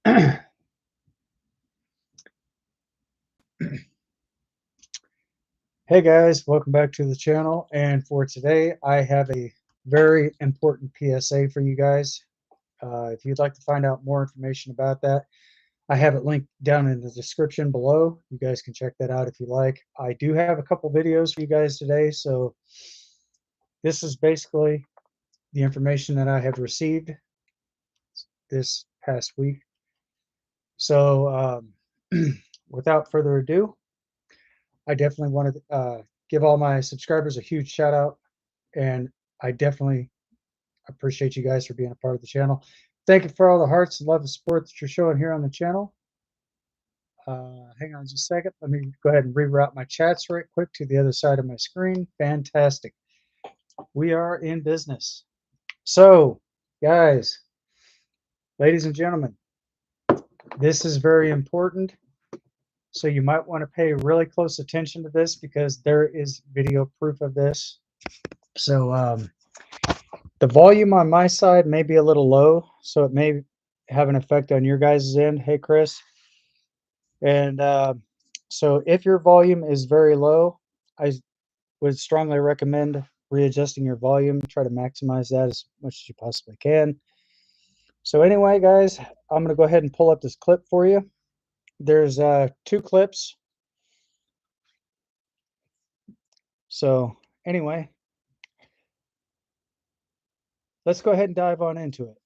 Hey guys, welcome back to the channel. And for today, I have a very important PSA for you guys. If you'd like to find out more information about that, I have it linked down in the description below. You guys can check that out if you like. I do have a couple videos for you guys today, so this is basically the information that I have received this past week. So without further ado, I definitely want to give all my subscribers a huge shout out, and I definitely appreciate you guys for being a part of the channel. Thank you for all the hearts and love and support that you're showing here on the channel. Hang on just a second. Let me go ahead and reroute my chats right quick to the other side of my screen. Fantastic. We are in business. So, guys, ladies and gentlemen, this is very important. So you might want to pay really close attention to this because there is video proof of this. So the volume on my side may be a little low, so it may have an effect on your guys' end. Hey, Chris. And so if your volume is very low, I would strongly recommend readjusting your volume. Try to maximize that as much as you possibly can. So anyway, guys, I'm going to go ahead and pull up this clip for you. There's two clips. So anyway, let's go ahead and dive on into it.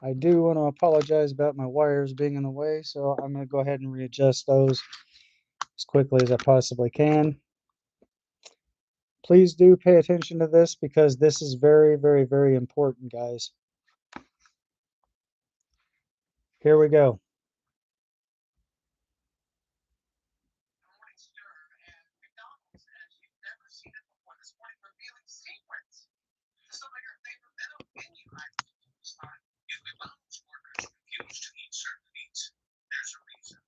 I do want to apologize about my wires being in the way, so I'm going to go ahead and readjust those as quickly as I possibly can. Please do pay attention to this because this is very, very, very important, guys. Here we go. Mc Donalds, and you've never seen it before this morning, revealing secrets to some of your favorite menu items this time. If McDonald's workers refuse to eat certain meats, there's a reason.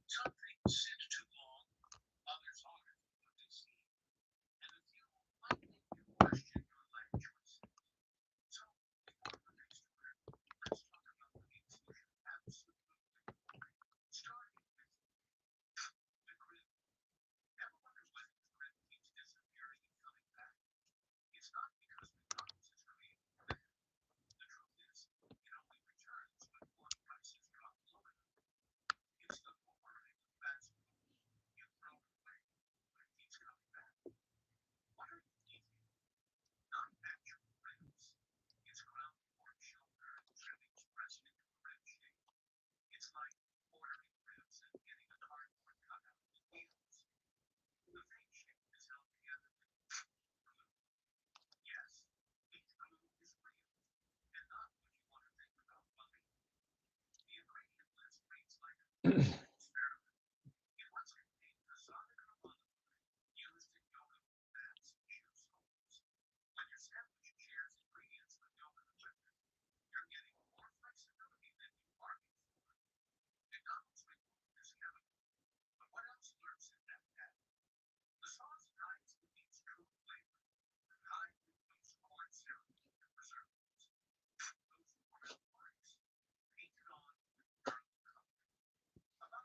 Some things sit too long, others aren't what they seem, and a few might make you question your life choices. So, before the next word, let's talk about the meats you should absolutely avoid, starting with the grill. Ever wonder why the grill keeps disappearing and coming back? It's not because McDonald's is creating demand. The truth is, it only returns when pork prices drop low enough. It's the boomerang of fast food. You throw it away, but it keeps coming back. What are you eating? Not actual ribs. It's ground pork shoulder and trimmings pressed into a rib shape. It's like ordering ribs and getting a cardboard cutout with wheels. The fake shape is held together with glue. Yes, meat glue is real, and not what you want to think about believing. The ingredient list reads like a experiment. It once contained cassava used in yoga mats and shoe soles. When your sandwich shares ingredients with yoga equipment, you're getting more flexibility than you bargained for. McDonald's removed this chemical, but what else lurks in that pack? The sauce hides the meat's true flavor, high fructose corn syrup and preservatives. Those four L marks, painted on with early color. About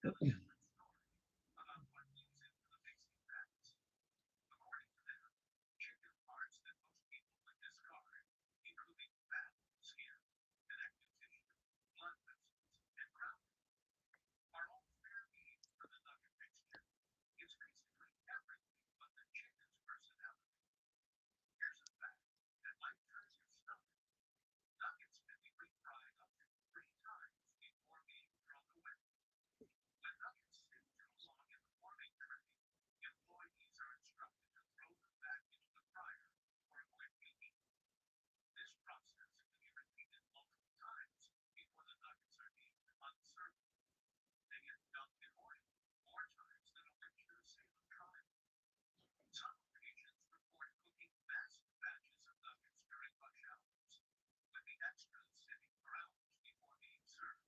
about what goes into the mixing packs. According to them, chicken parts that most people would discard, including fat, skin, connective tissue, blood vessels, and ground are all fair game for the nugget mixture. It's basically everything but the chicken's personality. Here's a fact that might turn your stomach. Nuggets can be refried up to 3 times before being thrown away. When nuggets sit too long in the warming tray, employees are instructed to throw them back into the fryer for a quick reheat. This process can be repeated multiple times before the nuggets are deemed unservable. They get dunked in oil more times than a winter Salem trial. Some patients report cooking massive batches of nuggets during rush hours, with the extras sitting for hours before being served.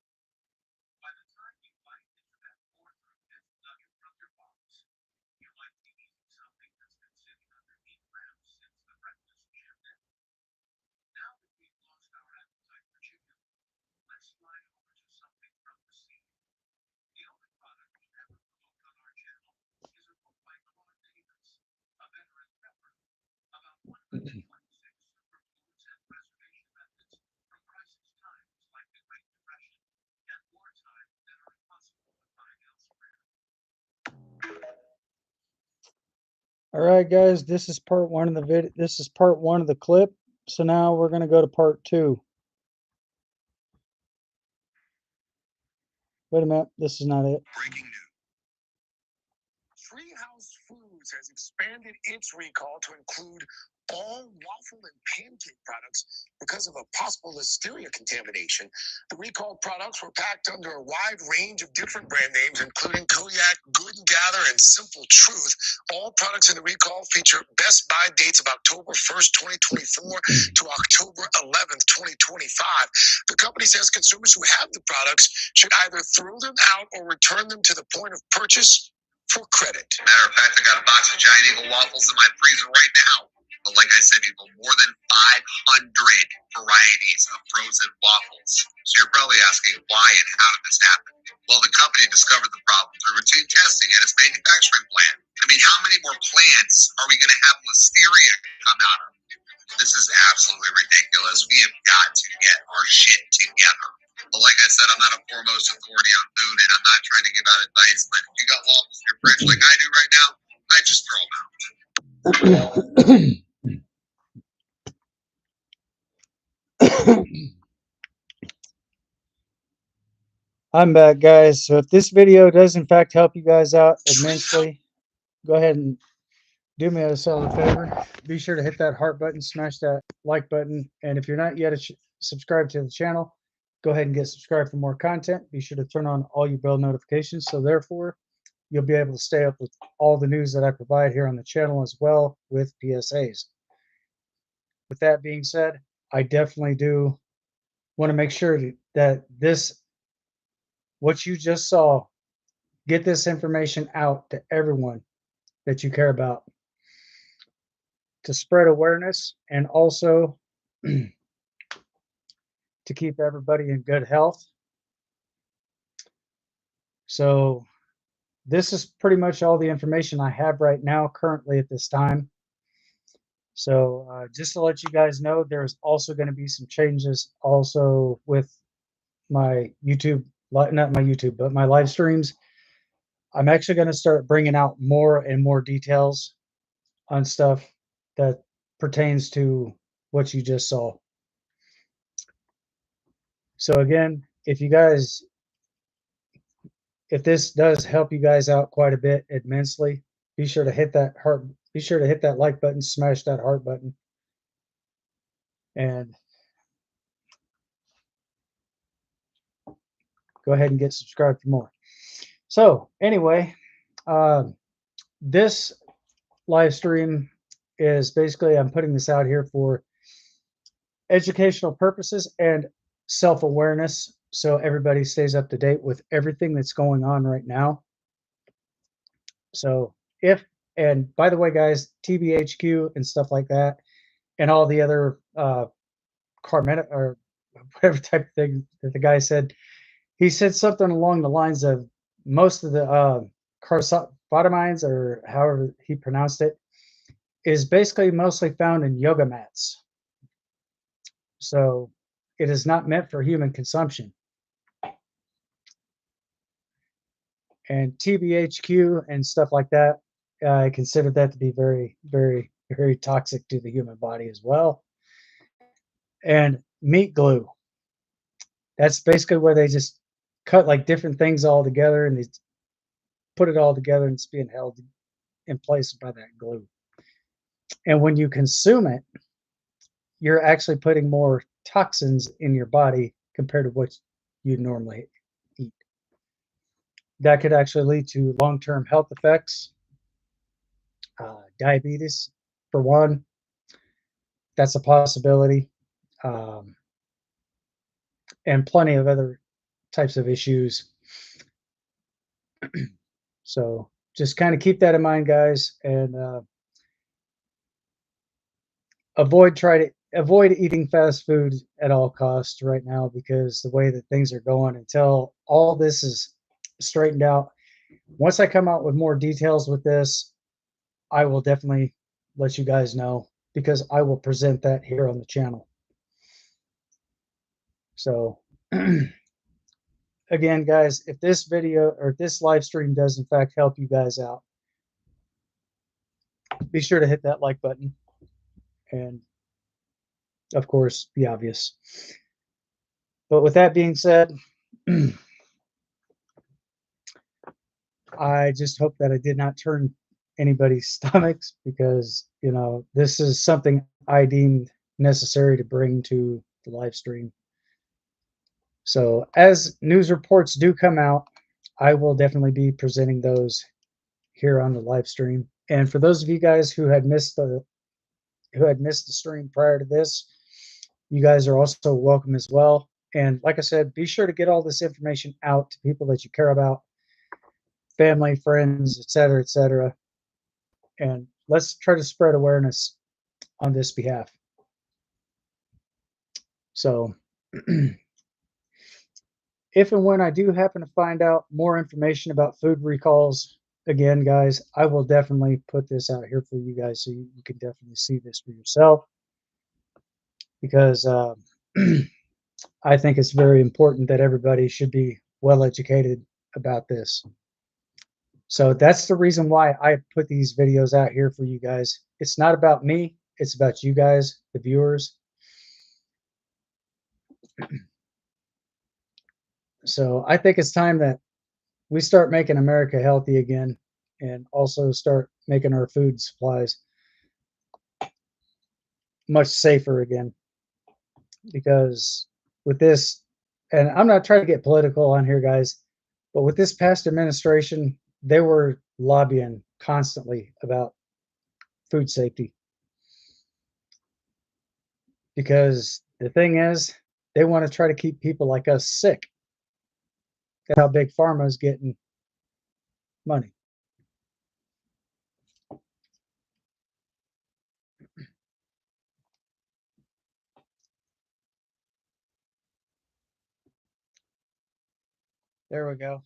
By the time you bite into that fourth or fifth nugget from your box, you might be eating something that's been sitting under heat lamps since the breakfast shift in. Now that we've lost our appetite for chicken, let's slide over to something from the sea. The only product we've ever cooked on our channel is a book by Claude Davis, a veteran prepper, about 126 superfoods and preservation methods from crisis times like the Great Depression and wartime that are impossible to find elsewhere. All right, guys, this is part one of the video. This is part one of the clip. So now we're going to go to part two. Wait a minute, this is not it. Breaking news. Treehouse Foods has expanded its recall to include all waffle and pancake products because of a possible listeria contamination. The recalled products were packed under a wide range of different brand names, including Kodiak, Good and Gather, and Simple Truth. All products in the recall feature best buy dates of October 1st, 2024 to October 11th, 2025. The company says consumers who have the products should either throw them out or return them to the point of purchase for credit. Matter of fact, I got a box of Giant Eagle waffles in my freezer right now. But like I said, people, more than 500 varieties of frozen waffles. So you're probably asking why and how did this happen? Well, the company discovered the problem through routine testing at its manufacturing plant. I mean, how many more plants are we going to have listeria come out of? This is absolutely ridiculous. We have got to get our shit together. But like I said, I'm not a foremost authority on food, and I'm not trying to give out advice. But if you got waffles in your fridge like I do right now, I just throw them out. I'm back, guys. So if this video does in fact help you guys out immensely, go ahead and do me a solid favor. Be sure to hit that heart button, smash that like button, and if you're not yet subscribed to the channel, go ahead and get subscribed for more content. Be sure to turn on all your bell notifications, so therefore you'll be able to stay up with all the news that I provide here on the channel, as well with PSAs. With that being said, I definitely do want to make sure that what you just saw, get this information out to everyone that you care about, to spread awareness, and also to keep everybody in good health. So this is pretty much all the information I have right now currently at this time. So just to let you guys know, there's also going to be some changes also with my YouTube, not my YouTube, but my live streams. I'm actually going to start bringing out more and more details on stuff that pertains to what you just saw. So again, if this does help you guys out quite a bit immensely, be sure to hit that like button, smash that heart button, and go ahead and get subscribed for more. So anyway, this live stream is basically, I'm putting this out here for educational purposes and self-awareness, so everybody stays up to date with everything that's going on right now. So and by the way, guys, TBHQ and stuff like that, and all the other Carmena or whatever type of thing that the guy said, he said something along the lines of most of the carbotamines, or however he pronounced it, is basically mostly found in yoga mats. So it is not meant for human consumption. And TBHQ and stuff like that, I consider that to be very, very, very toxic to the human body as well. And meat glue, that's basically where they just cut like different things all together and they put it all together and it's being held in place by that glue. And when you consume it, you're actually putting more toxins in your body compared to what you normally eat. That could actually lead to long-term health effects, diabetes, for one. That's a possibility, um, and plenty of other types of issues. So just kind of keep that in mind, guys, and avoid eating fast food at all costs right now, because the way that things are going, until all this is straightened out. Once I come out with more details with this, I will definitely let you guys know, because I will present that here on the channel. So again, guys, if this video or this live stream does in fact help you guys out, be sure to hit that like button and, of course, the obvious. But with that being said, I just hope that I did not turn anybody's stomachs, because, you know, this is something I deemed necessary to bring to the live stream. So as news reports do come out, I will definitely be presenting those here on the live stream. And for those of you guys who had missed the stream prior to this, you guys are also welcome as well. And like I said, be sure to get all this information out to people that you care about, family, friends, etc., etc. And let's try to spread awareness on this behalf. So if and when I do happen to find out more information about food recalls, again, guys, I will definitely put this out here for you guys so you can definitely see this for yourself, because I think it's very important that everybody should be well educated about this. So that's the reason why I put these videos out here for you guys. It's not about me, it's about you guys, the viewers. So I think it's time that we start making America healthy again, and also start making our food supplies much safer again. Because with this, and I'm not trying to get political on here, guys, but with this past administration, they were lobbying constantly about food safety. Because the thing is, they want to try to keep people like us sick. That's how big pharma is getting money. There we go.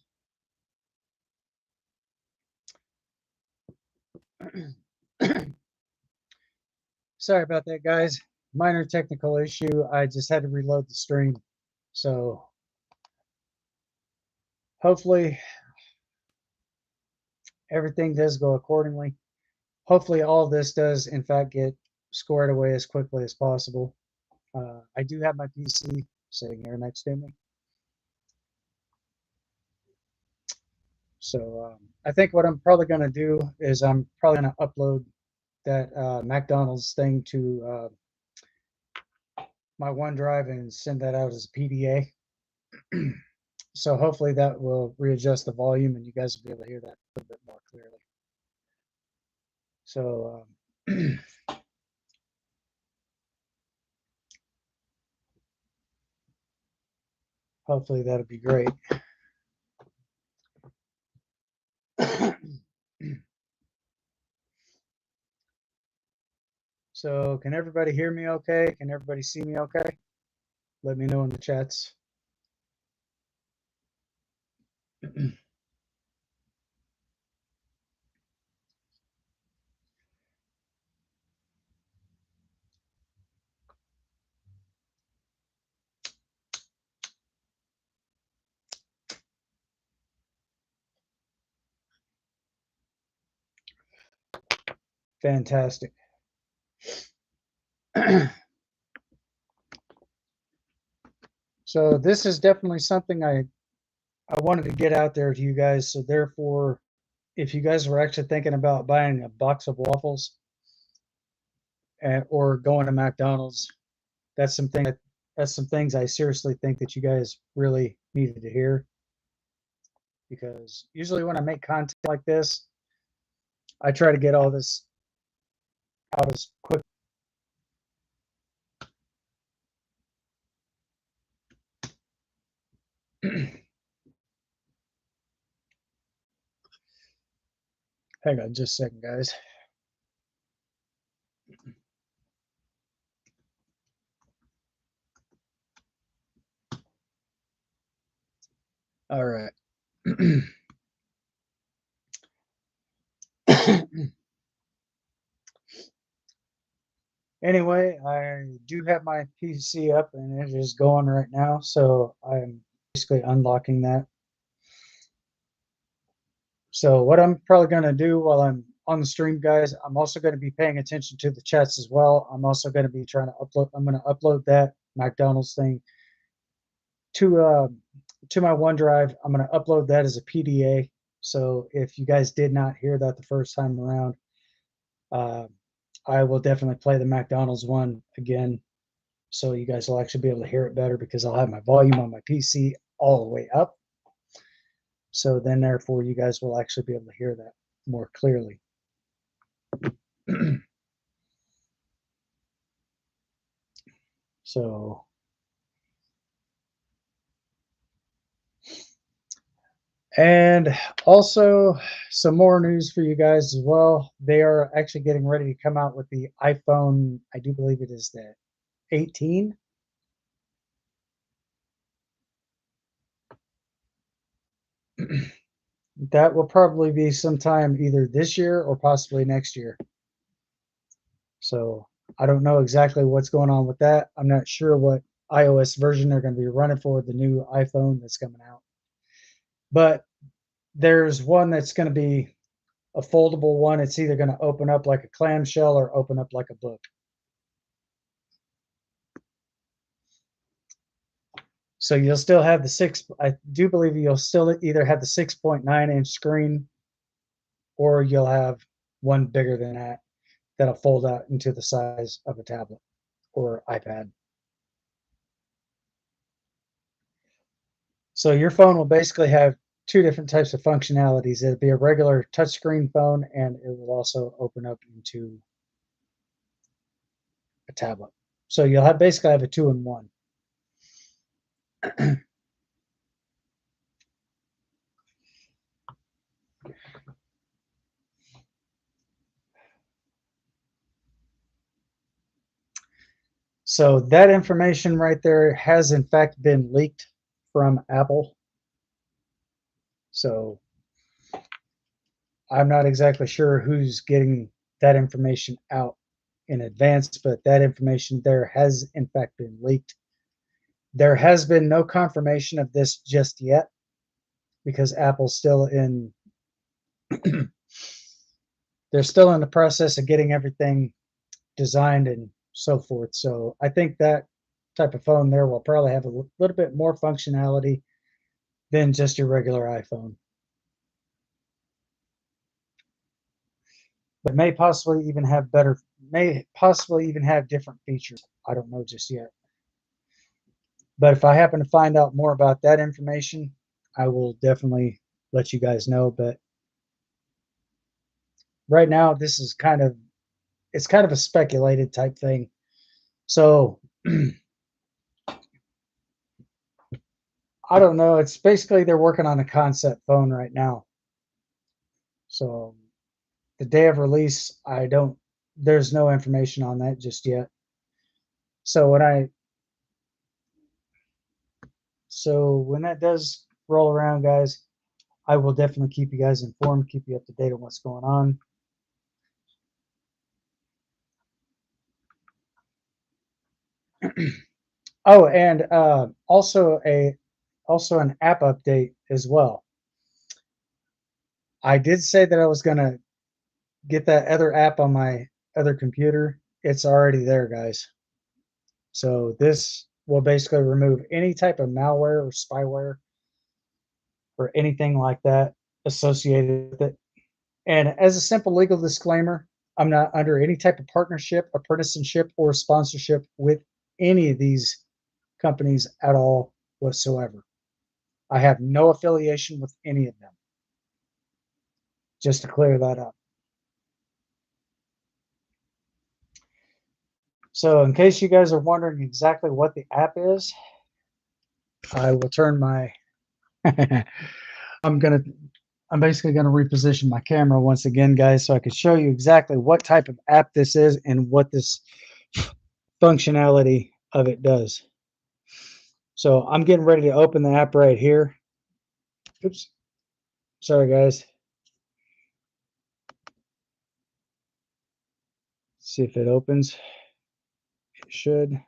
Sorry about that, guys. Minor technical issue. I just had to reload the stream. So hopefully everything does go accordingly. Hopefully all this does in fact get squared away as quickly as possible. I do have my PC sitting here next to me. So I think what I'm probably going to do is I'm probably going to upload that Mc Donalds thing to my OneDrive and send that out as a PDA. So hopefully that will readjust the volume and you guys will be able to hear that a little bit more clearly. So hopefully that'll be great. So can everybody hear me okay? Can everybody see me okay? Let me know in the chats. fantastic. So this is definitely something I wanted to get out there to you guys. So therefore, if you guys were actually thinking about buying a box of waffles or going to McDonald's, that's that's some things I seriously think that you guys really needed to hear, because usually when I make content like this, I try to get all this out as quick. Hang on just a second, guys. All right. Anyway, I do have my PC up and it is going right now, so I'm basically unlocking that. So what I'm probably going to do while I'm on the stream, guys, I'm also going to be paying attention to the chats as well. I'm also going to be trying to upload. I'm going to upload that McDonald's thing to my OneDrive. I'm going to upload that as a PDA. So if you guys did not hear that the first time around, uh, I will definitely play the McDonald's one again, so you guys will actually be able to hear it better, because I'll have my volume on my PC all the way up. So then therefore you guys will actually be able to hear that more clearly. So and also some more news for you guys as well. They are actually getting ready to come out with the iPhone, I do believe it is the 18. That will probably be sometime either this year or possibly next year. So I don't know exactly what's going on with that. I'm not sure what iOS version they're going to be running for the new iPhone that's coming out. But there's one that's going to be a foldable one. It's either going to open up like a clamshell or open up like a book. So you'll still have I do believe you'll still either have the 6.9-inch screen, or you'll have one bigger than that that'll fold out into the size of a tablet or iPad. So your phone will basically have two different types of functionalities. It'll be a regular touchscreen phone, and it will also open up into a tablet. So you'll basically have a two-in-one. So that information right there has in fact been leaked from Apple. So I'm not exactly sure who's getting that information out in advance, but that information there has in fact been leaked. There has been no confirmation of this just yet, because Apple's still in they're still in the process of getting everything designed and so forth. So I think that type of phone there will probably have a little bit more functionality than just your regular iPhone, but may possibly even have different features. I don't know just yet. But if I happen to find out more about that information, I will definitely let you guys know. But right now, this is it's kind of a speculated type thing. So I don't know. It's basically they're working on a concept phone right now. So the day of release, there's no information on that just yet. So when that does roll around, guys, I will definitely keep you guys informed, keep you up to date on what's going on. Oh, and also an app update as well. I did say that I was gonna get that other app on my other computer, it's already there, guys. So this will basically remove any type of malware or spyware or anything like that associated with it. And as a simple legal disclaimer, I'm not under any type of partnership, apprenticeship, or sponsorship with any of these companies at all whatsoever. I have no affiliation with any of them. Just to clear that up. So in case you guys are wondering exactly what the app is, I will turn my I'm gonna I'm basically gonna reposition my camera once again, guys, so I can show you exactly what type of app this is and what this functionality of it does. So I'm getting ready to open the app right here. Oops. Sorry, guys. See if it opens. It should.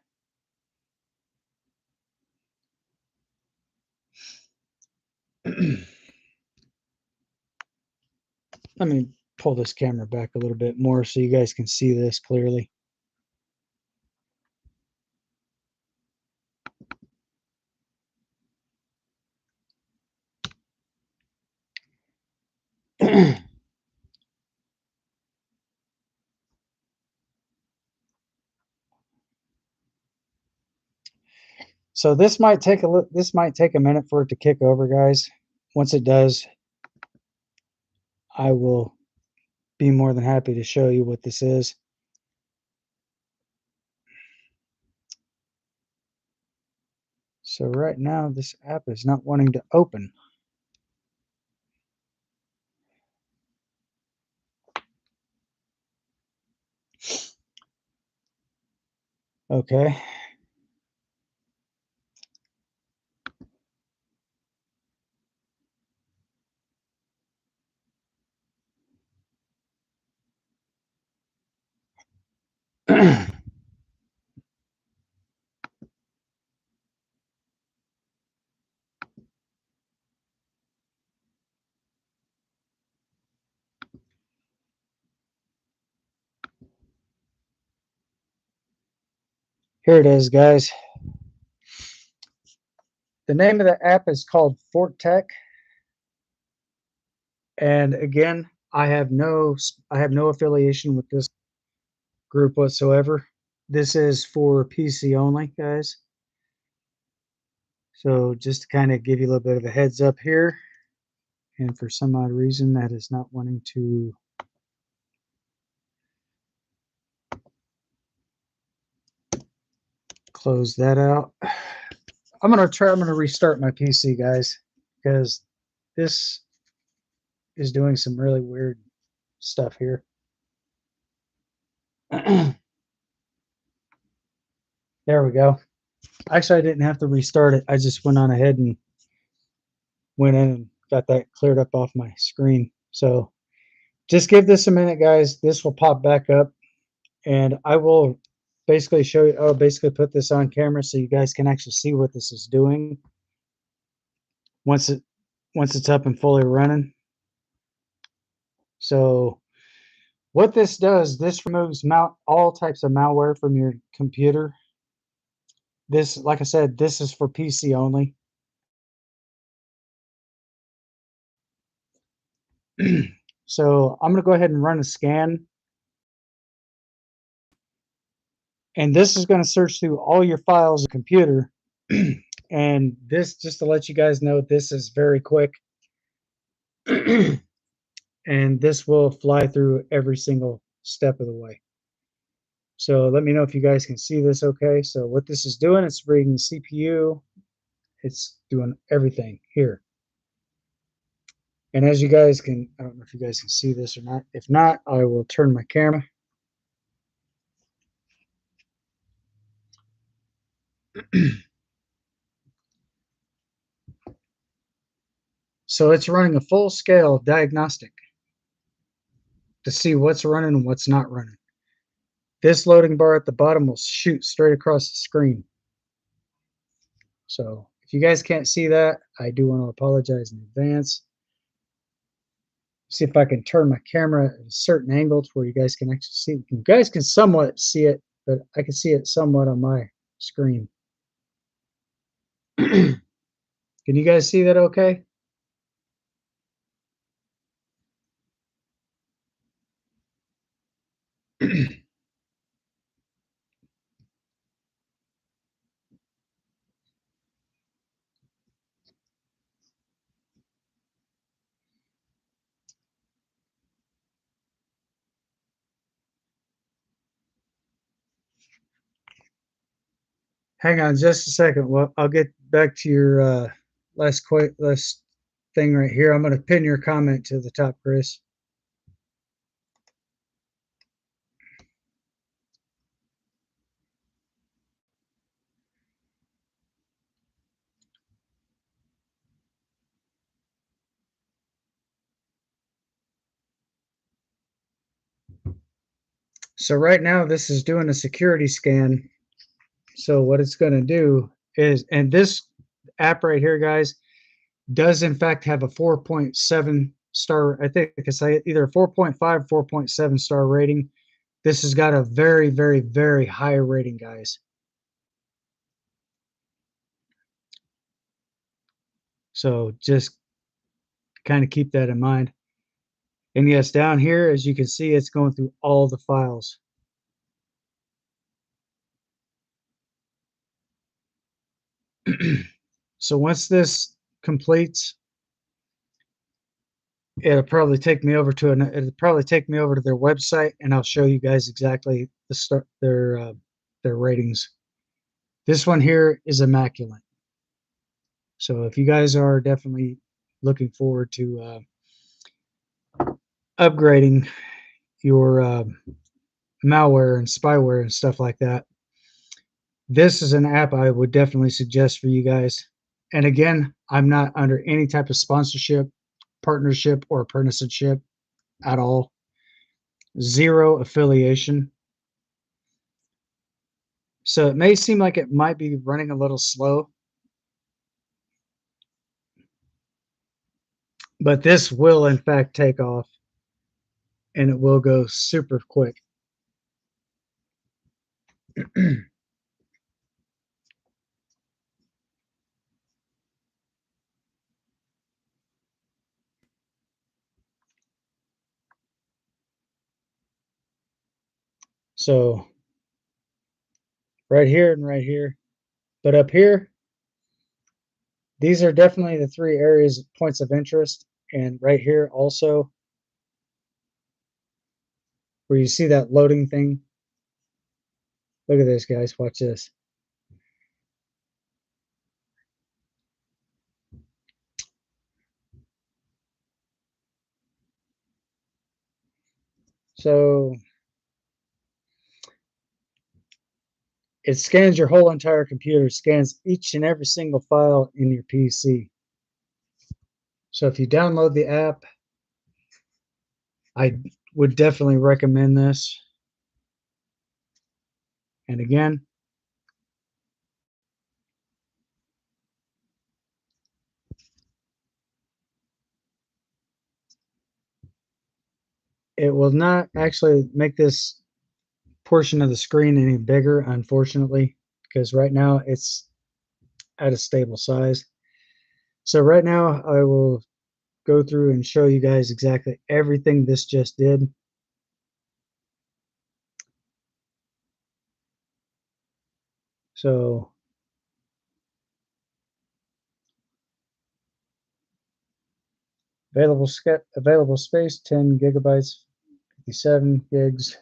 Let me pull this camera back a little bit more so you guys can see this clearly. So this might take a minute for it to kick over, guys. Once it does, I will be more than happy to show you what this is. So right now this app is not wanting to open. Okay. Here it is, guys. The name of the app is called Fort Tech. And again, I have no affiliation with this group whatsoever. This is for PC only, guys. So just to kind of give you a little bit of a heads up here. And for some odd reason, that is not wanting to close that out. I'm going to restart my PC, guys, because this is doing some really weird stuff here. There we go. Actually, I didn't have to restart it. I just went on ahead and went in and got that cleared up off my screen. So just give this a minute, guys. This will pop back up and I will basically show you. I'll basically put this on camera so you guys can actually see what this is doing once it's up and fully running. So what this does, this removes all types of malware from your computer. This, like I said, this is for PC only. So I'm going to go ahead and run a scan. And this is going to search through all your files on the computer. And this, just to let you guys know, this is very quick. And this will fly through every single step of the way. So let me know if you guys can see this okay. So what this is doing, it's reading the CPU. It's doing everything here. And as you guys can, I don't know if you guys can see this or not. If not, I will turn my camera. So it's running a full scale diagnostic to see what's running and what's not running. This loading bar at the bottom will shoot straight across the screen. So if you guys can't see that, I do want to apologize in advance. See if I can turn my camera at a certain angle to where you guys can actually see. You guys can somewhat see it, but I can see it somewhat on my screen. Can you guys see that okay? Hang on just a second. Well, I'll get back to your last thing right here. I'm going to pin your comment to the top, Chris. So right now this is doing a security scan. So what it's going to do is, and this app right here, guys, does in fact have a 4.7 star. I think it's either 4.5, 4.7 star rating. This has got a very, very, very high rating, guys. So just kind of keep that in mind. And yes, down here, as you can see, it's going through all the files. So once this completes, it'll probably take me over to their website, and I'll show you guys exactly their ratings. This one here is immaculate. So if you guys are definitely looking forward to upgrading your malware and spyware and stuff like that, this is an app I would definitely suggest for you guys. And again, I'm not under any type of sponsorship, partnership, or apprenticeship at all. Zero affiliation. So it may seem like it might be running a little slow, but this will in fact take off, and it will go super quick. So right here and right here, but up here, these are definitely the three areas points of interest. And right here also, where you see that loading thing. Look at this, guys. Watch this. So it scans your whole entire computer, scans each and every single file in your PC. So if you download the app, I would definitely recommend this. And again, it will not actually make this portion of the screen any bigger, unfortunately, because right now it's at a stable size. So right now I will go through and show you guys exactly everything this just did. So available space 10 gigabytes, 57 gigs.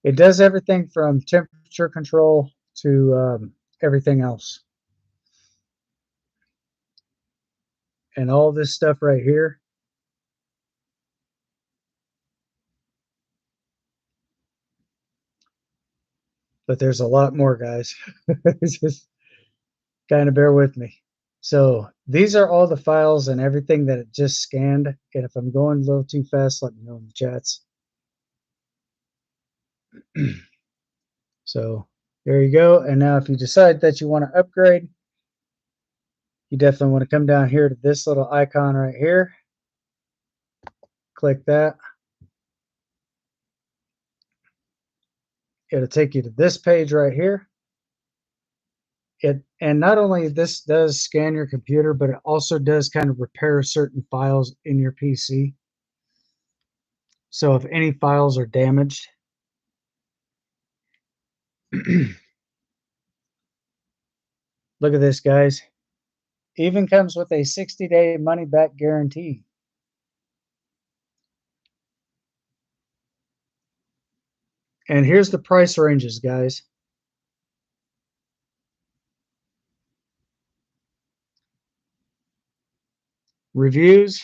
It does everything from temperature control to everything else. And all this stuff right here, but there's a lot more, guys. Just kind of bear with me. So these are all the files and everything that it just scanned. And if I'm going a little too fast, let me know in the chats. So There you go. And now if you decide that you want to upgrade, you definitely want to come down here to this little icon right here. Click that. It'll take you to this page right here. And not only this does scan your computer, but it also does kind of repair certain files in your PC. So if any files are damaged, look at this, guys. Even comes with a 60-day money-back guarantee. And here's the price ranges, guys. Reviews.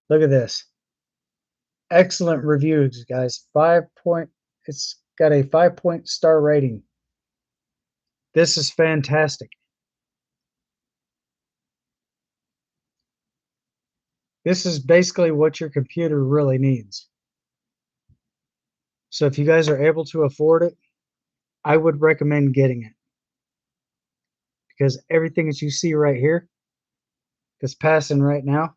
Look at this. Excellent reviews, guys. It's got a 5-point star rating. This is fantastic. This is basically what your computer really needs. So if you guys are able to afford it, I would recommend getting it. Because everything that you see right here that's passing right now.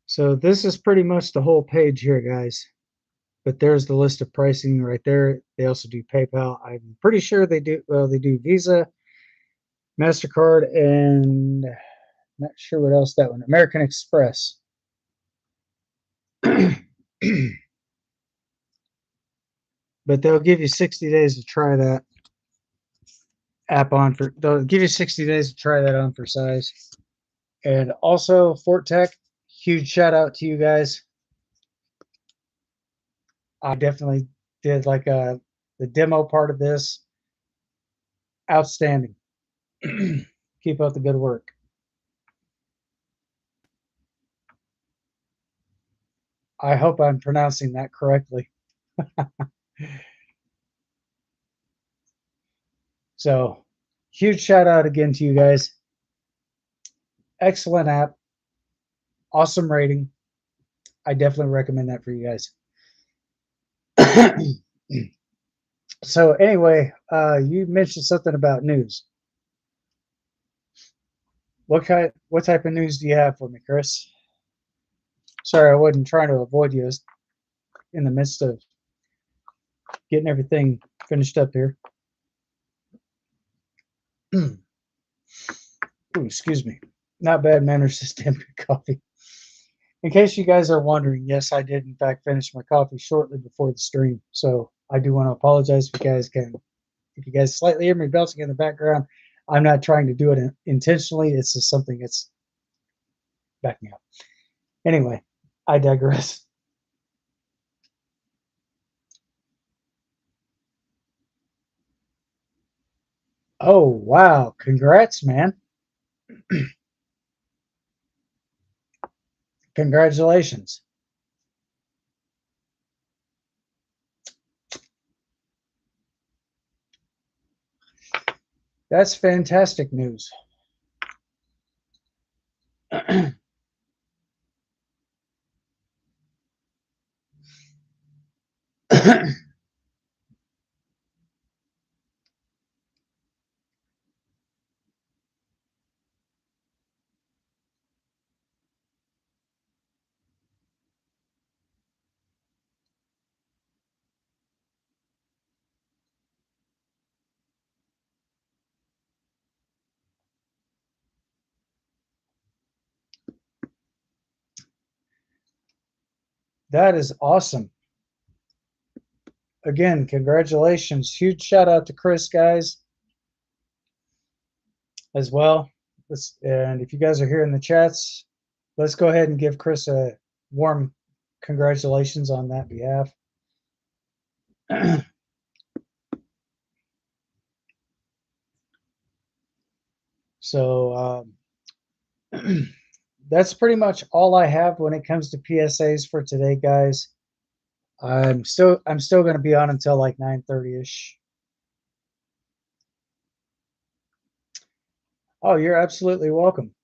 So this is pretty much the whole page here, guys. But there's the list of pricing right there. They also do PayPal. I'm pretty sure they do. Well, they do Visa, MasterCard, and not sure what else that one. American Express. But they'll give you 60 days to try that app on for. They'll give you 60 days to try that on for size. And also Fort Tech. Huge shout out to you guys. I definitely did like the demo part of this. Outstanding. Keep up the good work. I hope I'm pronouncing that correctly. So, huge shout out again to you guys. Excellent app. Awesome rating. I definitely recommend that for you guys. So anyway, you mentioned something about news. What type of news do you have for me, Chris? Sorry, I wasn't trying to avoid you in the midst of getting everything finished up here. Ooh, excuse me. Not bad manners, this damn coffee. In case you guys are wondering, yes, I did in fact finish my coffee shortly before the stream. So I do want to apologize if you guys slightly hear me belching in the background. I'm not trying to do it intentionally. It's just something that's backing up. Anyway, I digress. Oh, wow. Congrats, man. Congratulations. That's fantastic news. That is awesome. Again, congratulations. Huge shout out to Chris, guys, as well. And if you guys are here in the chats, let's go ahead and give Chris a warm congratulations on that behalf. So That's pretty much all I have when it comes to PSAs for today, guys. I'm still going to be on until like 9:30ish. Oh, you're absolutely welcome.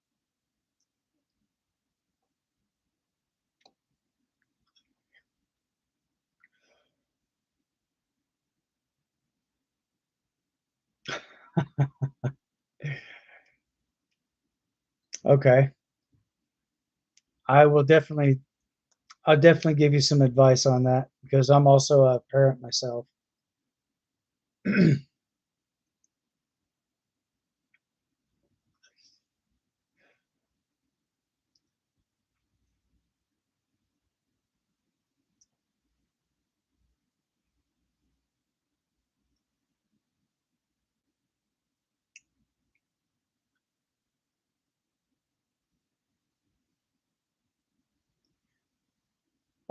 Okay. I will definitely I'll definitely give you some advice on that because I'm also a parent myself.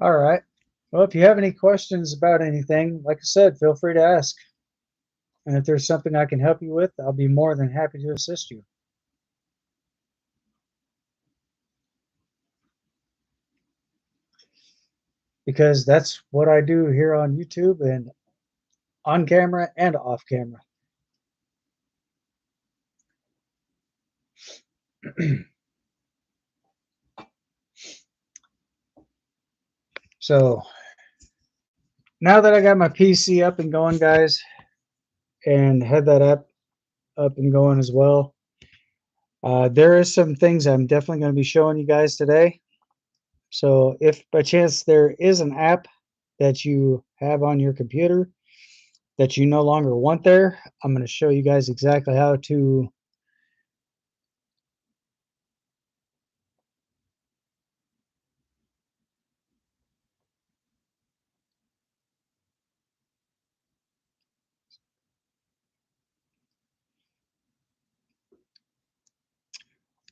All right. Well, if you have any questions about anything, like I said, feel free to ask. And if there's something I can help you with, I'll be more than happy to assist you. Because that's what I do here on YouTube and on camera and off camera. So now that I got my PC up and going, guys, and had that up and going as well, there is some things I'm definitely going to be showing you guys today. So if by chance there is an app that you have on your computer that you no longer want there, I'm going to show you guys exactly how to.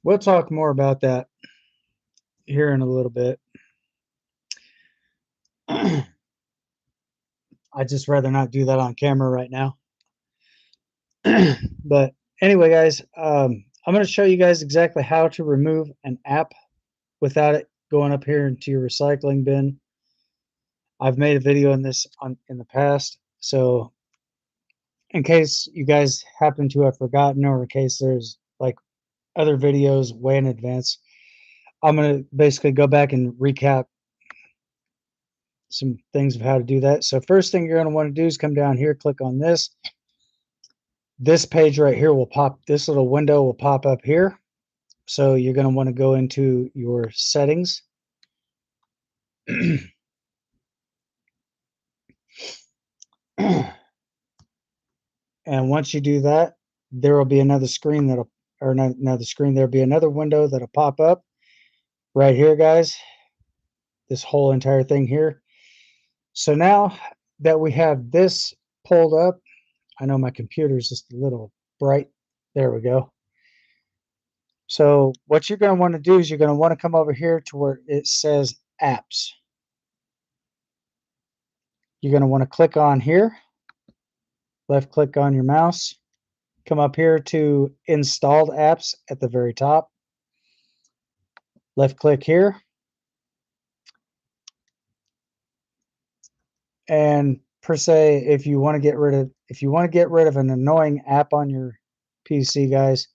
We'll talk more about that here in a little bit. I just rather not do that on camera right now. But anyway, guys, I'm going to show you guys exactly how to remove an app without it going up here into your recycling bin. I've made a video on this in the past, so in case you guys happen to have forgotten, or in case there's like other videos way in advance, I'm going to basically go back and recap some things of how to do that. So first thing you're going to want to do is come down here, click on this. This page right here will pop, this little window will pop up here. So you're going to want to go into your settings. And once you do that, there will be another screen that'll, or not another screen, there'll be another window that'll pop up right here, guys. This whole entire thing here. So now that we have this pulled up, I know my computer is just a little bright. There we go. So what you're going to want to do is you're going to want to come over here to where it says apps. You're going to want to click on here, left click on your mouse, come up here to installed apps at the very top, left click here, and per se, if you want to get rid of an annoying app on your PC, guys,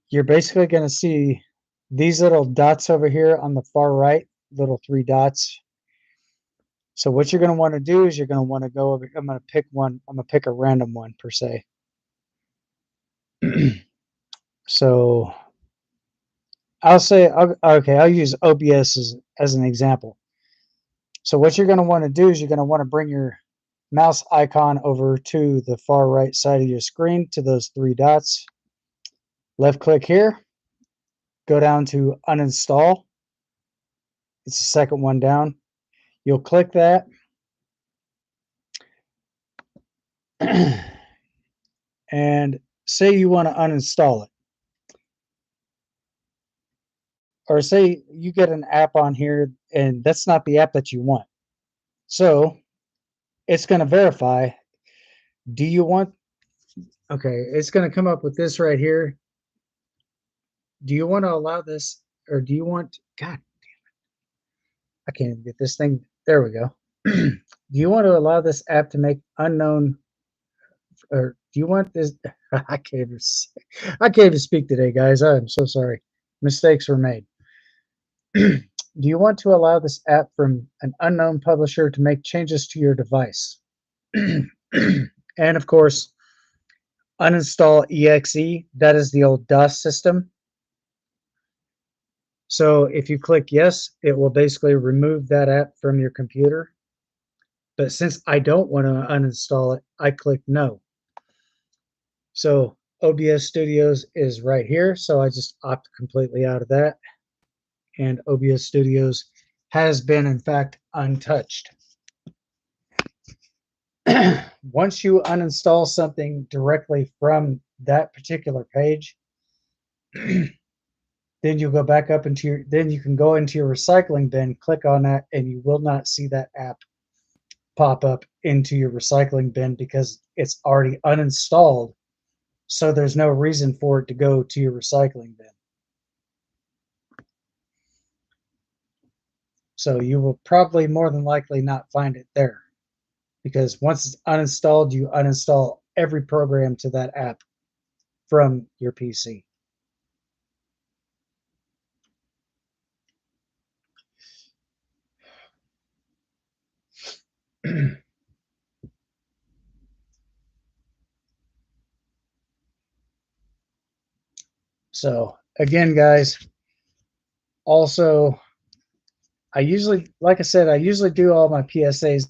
you're basically going to see these little dots over here on the far right, little three dots. So what you're going to want to do is you're going to want to go over, I'm going to pick one, I'm going to pick a random one per se. So I'll say, okay, I'll use OBS as an example. So what you're going to want to do is you're going to want to bring your mouse icon over to the far right side of your screen to those three dots. Left click here, go down to uninstall. It's the second one down. You'll click that. And say you want to uninstall it. Or say you get an app on here and that's not the app that you want. So it's going to verify, do you want, okay, it's going to come up with this right here. do you want to allow this, or do you want, God, I can't even get this thing. There we go. Do you want to allow this app to make unknown, or do you want this? I can't even, I can't even speak today, guys. I'm so sorry. Mistakes were made. Do you want to allow this app from an unknown publisher to make changes to your device? And of course, uninstall exe. That is the old DOS system. So if you click yes, it will basically remove that app from your computer. But since I don't want to uninstall it, I click no. So OBS Studios is right here. So I just opt completely out of that. And OBS Studios has been, in fact, untouched. Once you uninstall something directly from that particular page, then you'll go back up into your, then you can go into your recycling bin, click on that, and you will not see that app pop up into your recycling bin because it's already uninstalled. So there's no reason for it to go to your recycling bin. So you will probably more than likely not find it there because once it's uninstalled, you uninstall every program to that app from your PC. So again, guys, also, I usually, like I said, I usually do all my PSAs.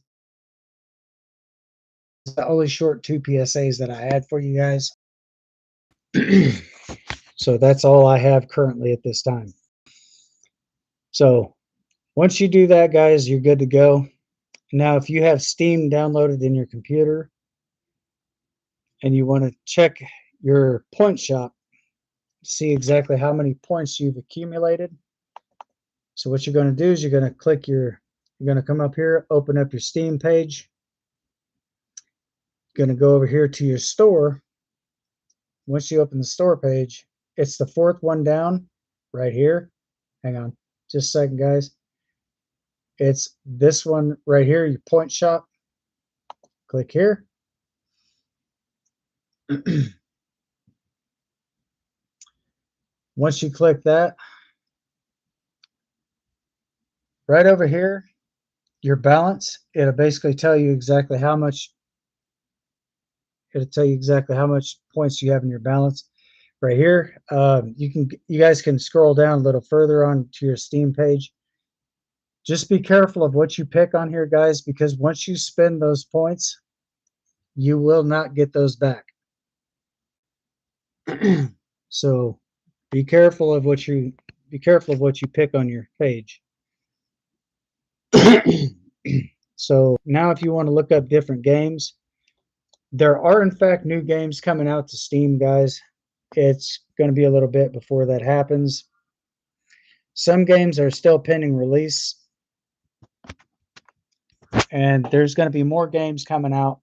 The only short 2 PSAs that I had for you guys. So that's all I have currently at this time. So once you do that, guys, you're good to go. Now, if you have Steam downloaded in your computer and you want to check your point shop, see exactly how many points you've accumulated. So what you're going to do is you're going to click you're going to come up here, open up your Steam page. You're going to go over here to your store. Once you open the store page, it's the fourth one down right here. Hang on just a second, guys. It's this one right here, your point shop. Click here. Once you click that, right over here, your balance, it'll basically tell you exactly how much, it'll tell you exactly how much points you have in your balance. Right here, you guys can scroll down a little further on to your Steam page. Just be careful of what you pick on here, guys, because once you spend those points, you will not get those back. So be careful of what you pick on your page. So now if you want to look up different games, there are in fact new games coming out to Steam, guys. It's going to be a little bit before that happens. Some games are still pending release, and there's going to be more games coming out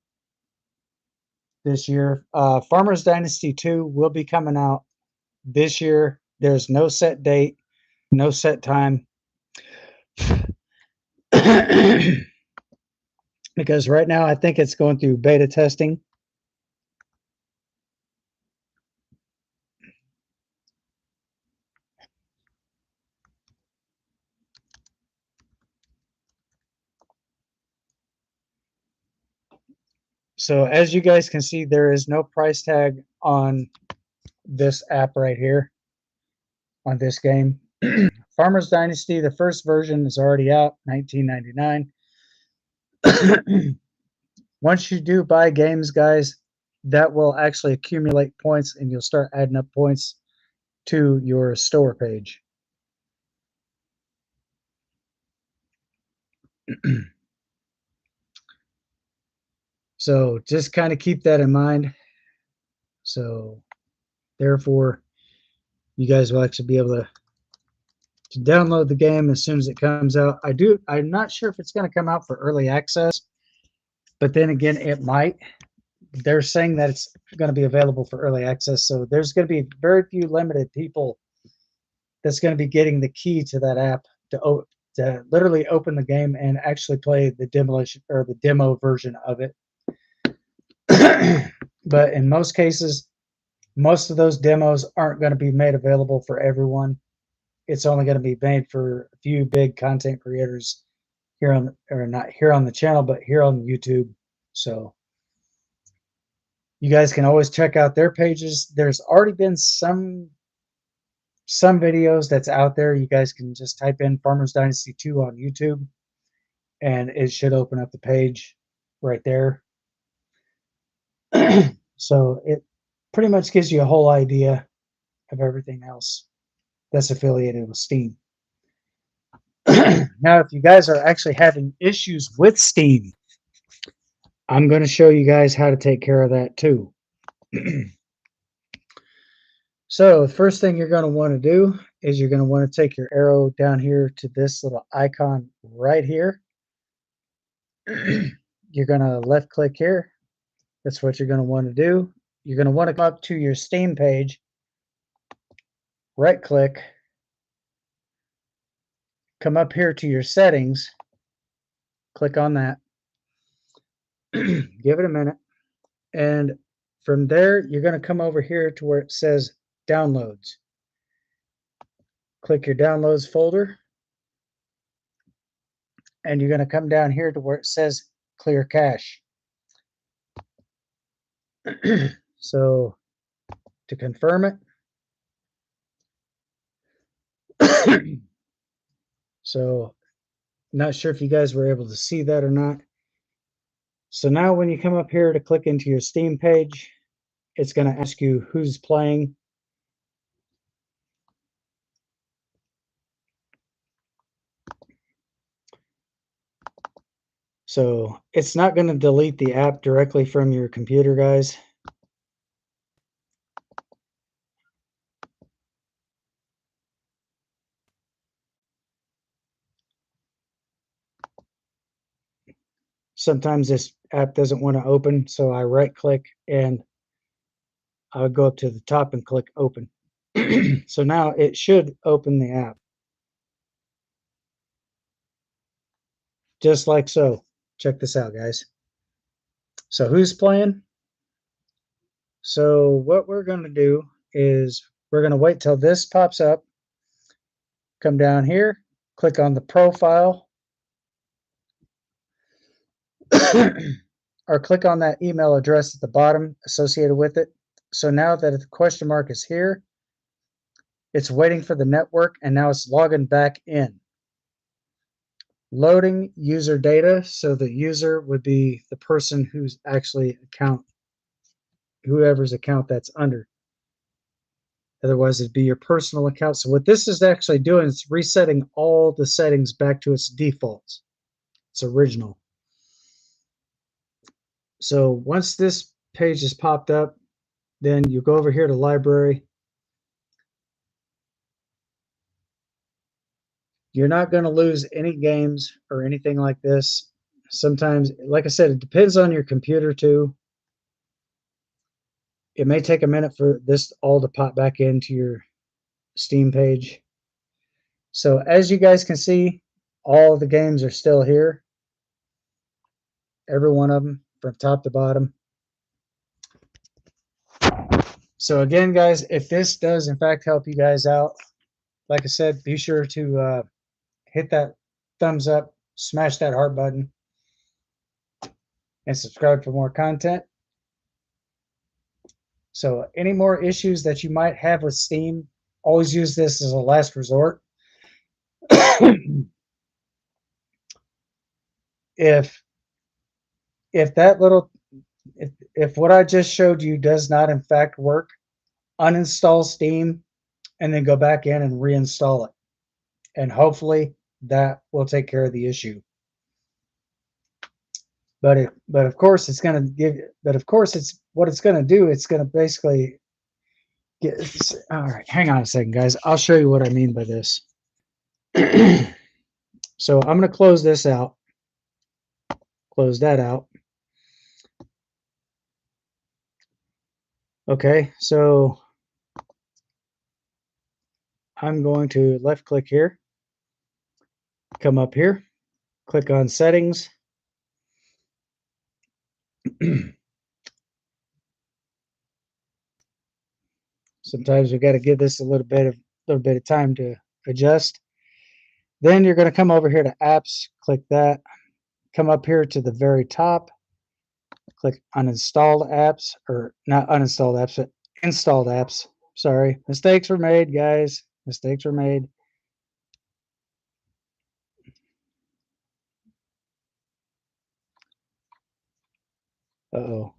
this year. Farmers Dynasty 2 will be coming out this year. There's no set date, no set time. Because right now I think it's going through beta testing. So as you guys can see, there is no price tag on this app right here, on this game. Farmers Dynasty, the first version is already out, $19.99. Once you do buy games, guys, that will actually accumulate points and you'll start adding up points to your store page. So just kind of keep that in mind. So therefore, you guys will actually be able to download the game as soon as it comes out. I'm not sure if it's going to come out for early access, but then again, it might. They're saying that it's going to be available for early access, so there's going to be very few limited people that's going to be getting the key to that app to literally open the game and actually play the demolition or the demo version of it. But in most cases, most of those demos aren't going to be made available for everyone. It's only going to be made for a few big content creators here on, or not here on the channel, but here on YouTube. So you guys can always check out their pages. There's already been some videos that's out there. You guys can just type in Farmers Dynasty 2 on YouTube and it should open up the page right there. So it pretty much gives you a whole idea of everything else that's affiliated with Steam. Now, if you guys are actually having issues with Steam, I'm going to show you guys how to take care of that too. So the first thing you're going to want to do is you're going to want to take your arrow down here to this little icon right here. You're going to left click here. That's what you're going to want to do. You're going to want to come up to your Steam page, right click, come up here to your settings, click on that, give it a minute, and from there you're going to come over here to where it says downloads. Click your downloads folder, and you're going to come down here to where it says clear cache. So to confirm it, so not sure if you guys were able to see that or not. So now when you come up here to click into your Steam page, it's going to ask you who's playing. So it's not going to delete the app directly from your computer, guys. Sometimes this app doesn't want to open, so I right click and I would go up to the top and click open. So now it should open the app. Just like so. Check this out, guys. So who's playing? So what we're going to do is we're going to wait till this pops up. Come down here, click on the profile, or click on that email address at the bottom associated with it. So now that the question mark is here, it's waiting for the network, and now it's logging back in. Loading user data, so the user would be the person who's actually whoever's account that's under. Otherwise, it'd be your personal account. So what this is actually doing is resetting all the settings back to its defaults. It's original. So once this page is popped up, then you go over here to library. You're not going to lose any games or anything like this. Sometimes, like I said, it depends on your computer too. It may take a minute for this all to pop back into your Steam page. So as you guys can see, all the games are still here. Every one of them from top to bottom. So again, guys, if this does in fact help you guys out, like I said, be sure to hit that thumbs up, smash that heart button, and subscribe for more content. So any more issues that you might have with Steam, always use this as a last resort. if that little if what I just showed you does not in fact work, uninstall Steam and then go back in and reinstall it. And hopefully that will take care of the issue. But of course it's going to give, but of course it's what it's going to do. It's going to basically get, all right, hang on a second, guys. I'll show you what I mean by this. So I'm going to close this out, close that out. Okay, so I'm going to left click here, come up here, click on settings. Sometimes we got to give this a little bit of time to adjust. Then you're going to come over here to apps, click that, come up here to the very top, click uninstalled apps, or not uninstalled apps, but installed apps. Sorry, mistakes were made, guys. Mistakes were made. Uh-oh.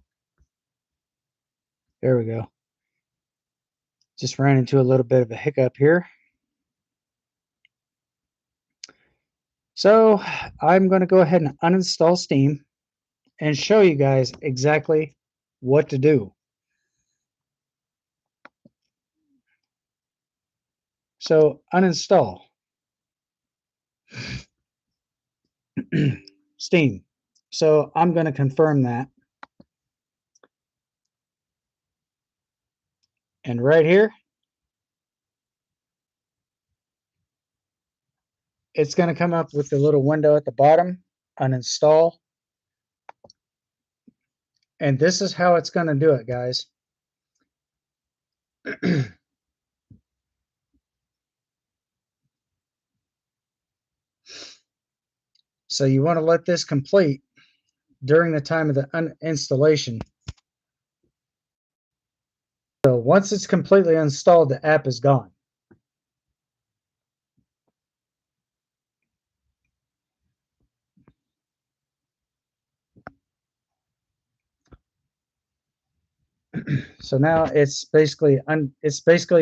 There we go. Just ran into a little bit of a hiccup here. So I'm going to go ahead and uninstall Steam and show you guys exactly what to do. So uninstall Steam. So I'm going to confirm that. And right here, it's going to come up with the little window at the bottom, uninstall. And this is how it's going to do it, guys. So you want to let this complete during the time of the installation. So once it's completely installed, the app is gone. So now it's basically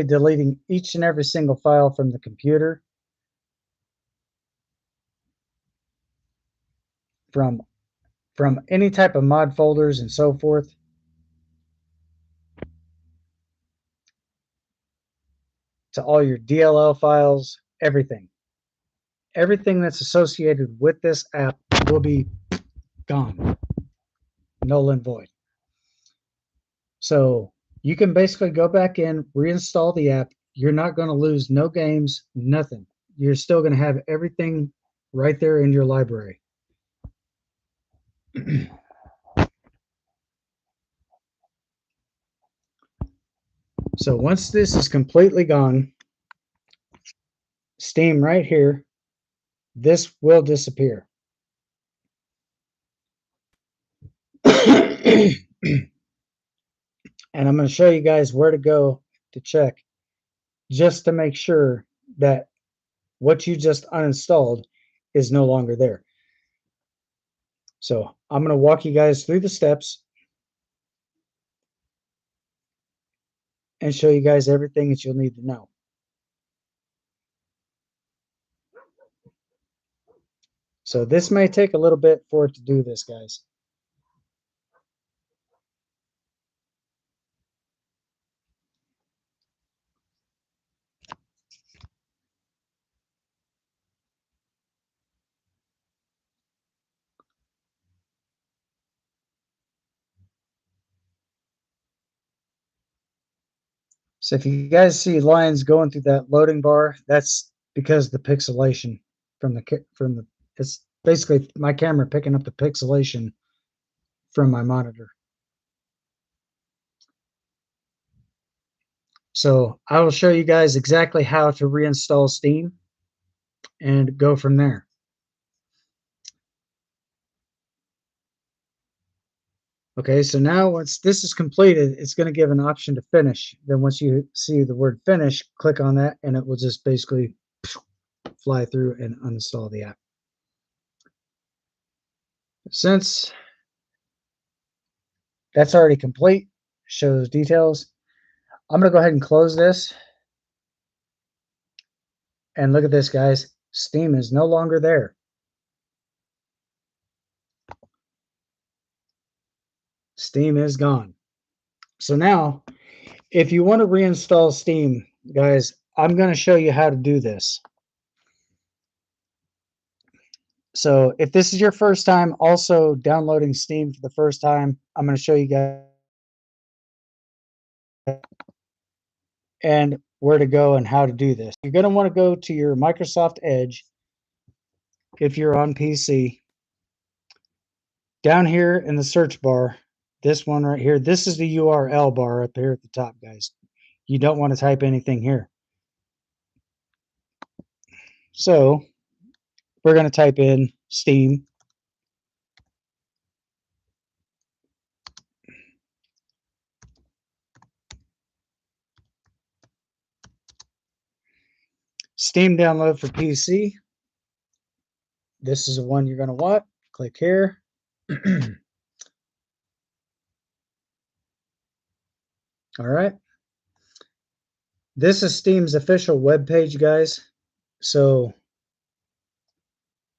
deleting each and every single file from the computer, from any type of mod folders and so forth. To all your DLL files, everything. Everything that's associated with this app will be gone, null and void. So you can basically go back in, reinstall the app. You're not going to lose no games, nothing. You're still going to have everything right there in your library. So once this is completely gone, Steam right here, this will disappear. And I'm going to show you guys where to go to check, just to make sure that what you just uninstalled is no longer there. So I'm going to walk you guys through the steps and show you guys everything that you'll need to know. So this may take a little bit for it to do this, guys. So if you guys see lines going through that loading bar, that's because the pixelation from the it's basically my camera picking up the pixelation from my monitor. So I will show you guys exactly how to reinstall Steam and go from there. Okay, so now once this is completed, it's going to give an option to finish. Then once you see the word finish, click on that and it will just basically fly through and uninstall the app. Since that's already complete, shows details, I'm going to go ahead and close this. And look at this, guys. Steam is no longer there. Steam is gone. So now, if you want to reinstall Steam, guys, I'm going to show you how to do this. So if this is your first time also downloading Steam for the first time, I'm going to show you guys. And where to go and how to do this. You're going to want to go to your Microsoft Edge if you're on PC. Down here in the search bar, this one right here, this is the URL bar up here at the top, guys. You don't want to type anything here. So we're going to type in Steam. Steam download for PC. This is the one you're going to want. Click here. All right. This is Steam's official webpage, guys. So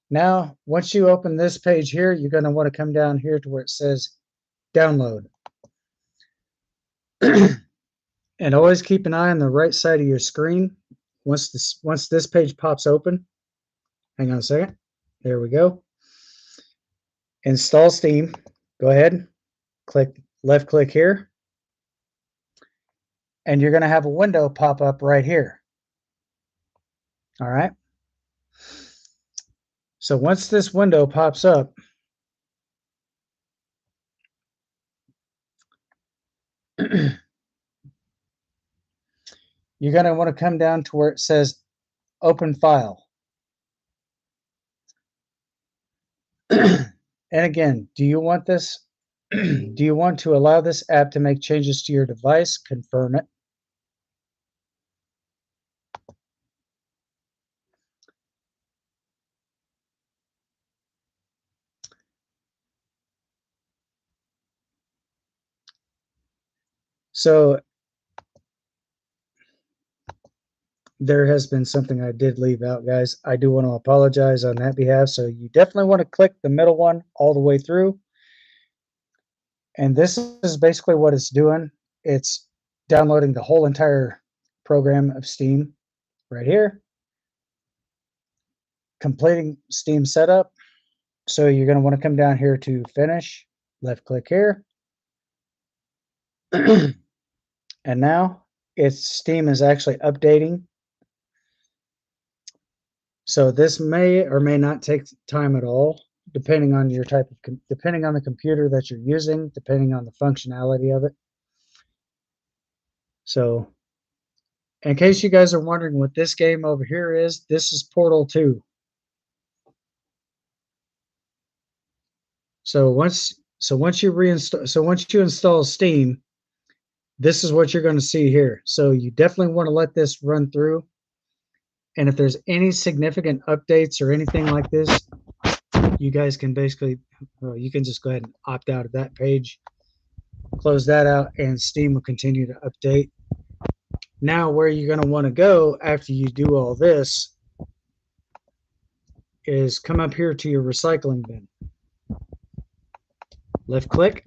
now, once you open this page here, you're going to want to come down here to where it says download. And always keep an eye on the right side of your screen. Once this page pops open, hang on a second. There we go. Install Steam. Go ahead, left click here, and you're going to have a window pop up right here. All right. So once this window pops up, you're going to want to come down to where it says open file. And again, do you want this? Do you want to allow this app to make changes to your device? Confirm it. So there has been something I did leave out, guys. I do want to apologize on that behalf. So you definitely want to click the middle one all the way through. And this is basically what it's doing. It's downloading the whole entire program of Steam right here. Completing Steam setup. So you're going to want to come down here to finish. Left click here. And now Steam is actually updating. So this may or may not take time at all, depending on your depending on the computer that you're using, depending on the functionality of it. So in case you guys are wondering what this game over here is, this is Portal 2. So once you install Steam, this is what you're going to see here. So you definitely want to let this run through. And if there's any significant updates or anything like this, you guys can you can just go ahead and opt out of that page, close that out, and Steam will continue to update. Now, where you're going to want to go after you do all this is come up here to your recycling bin. Left click.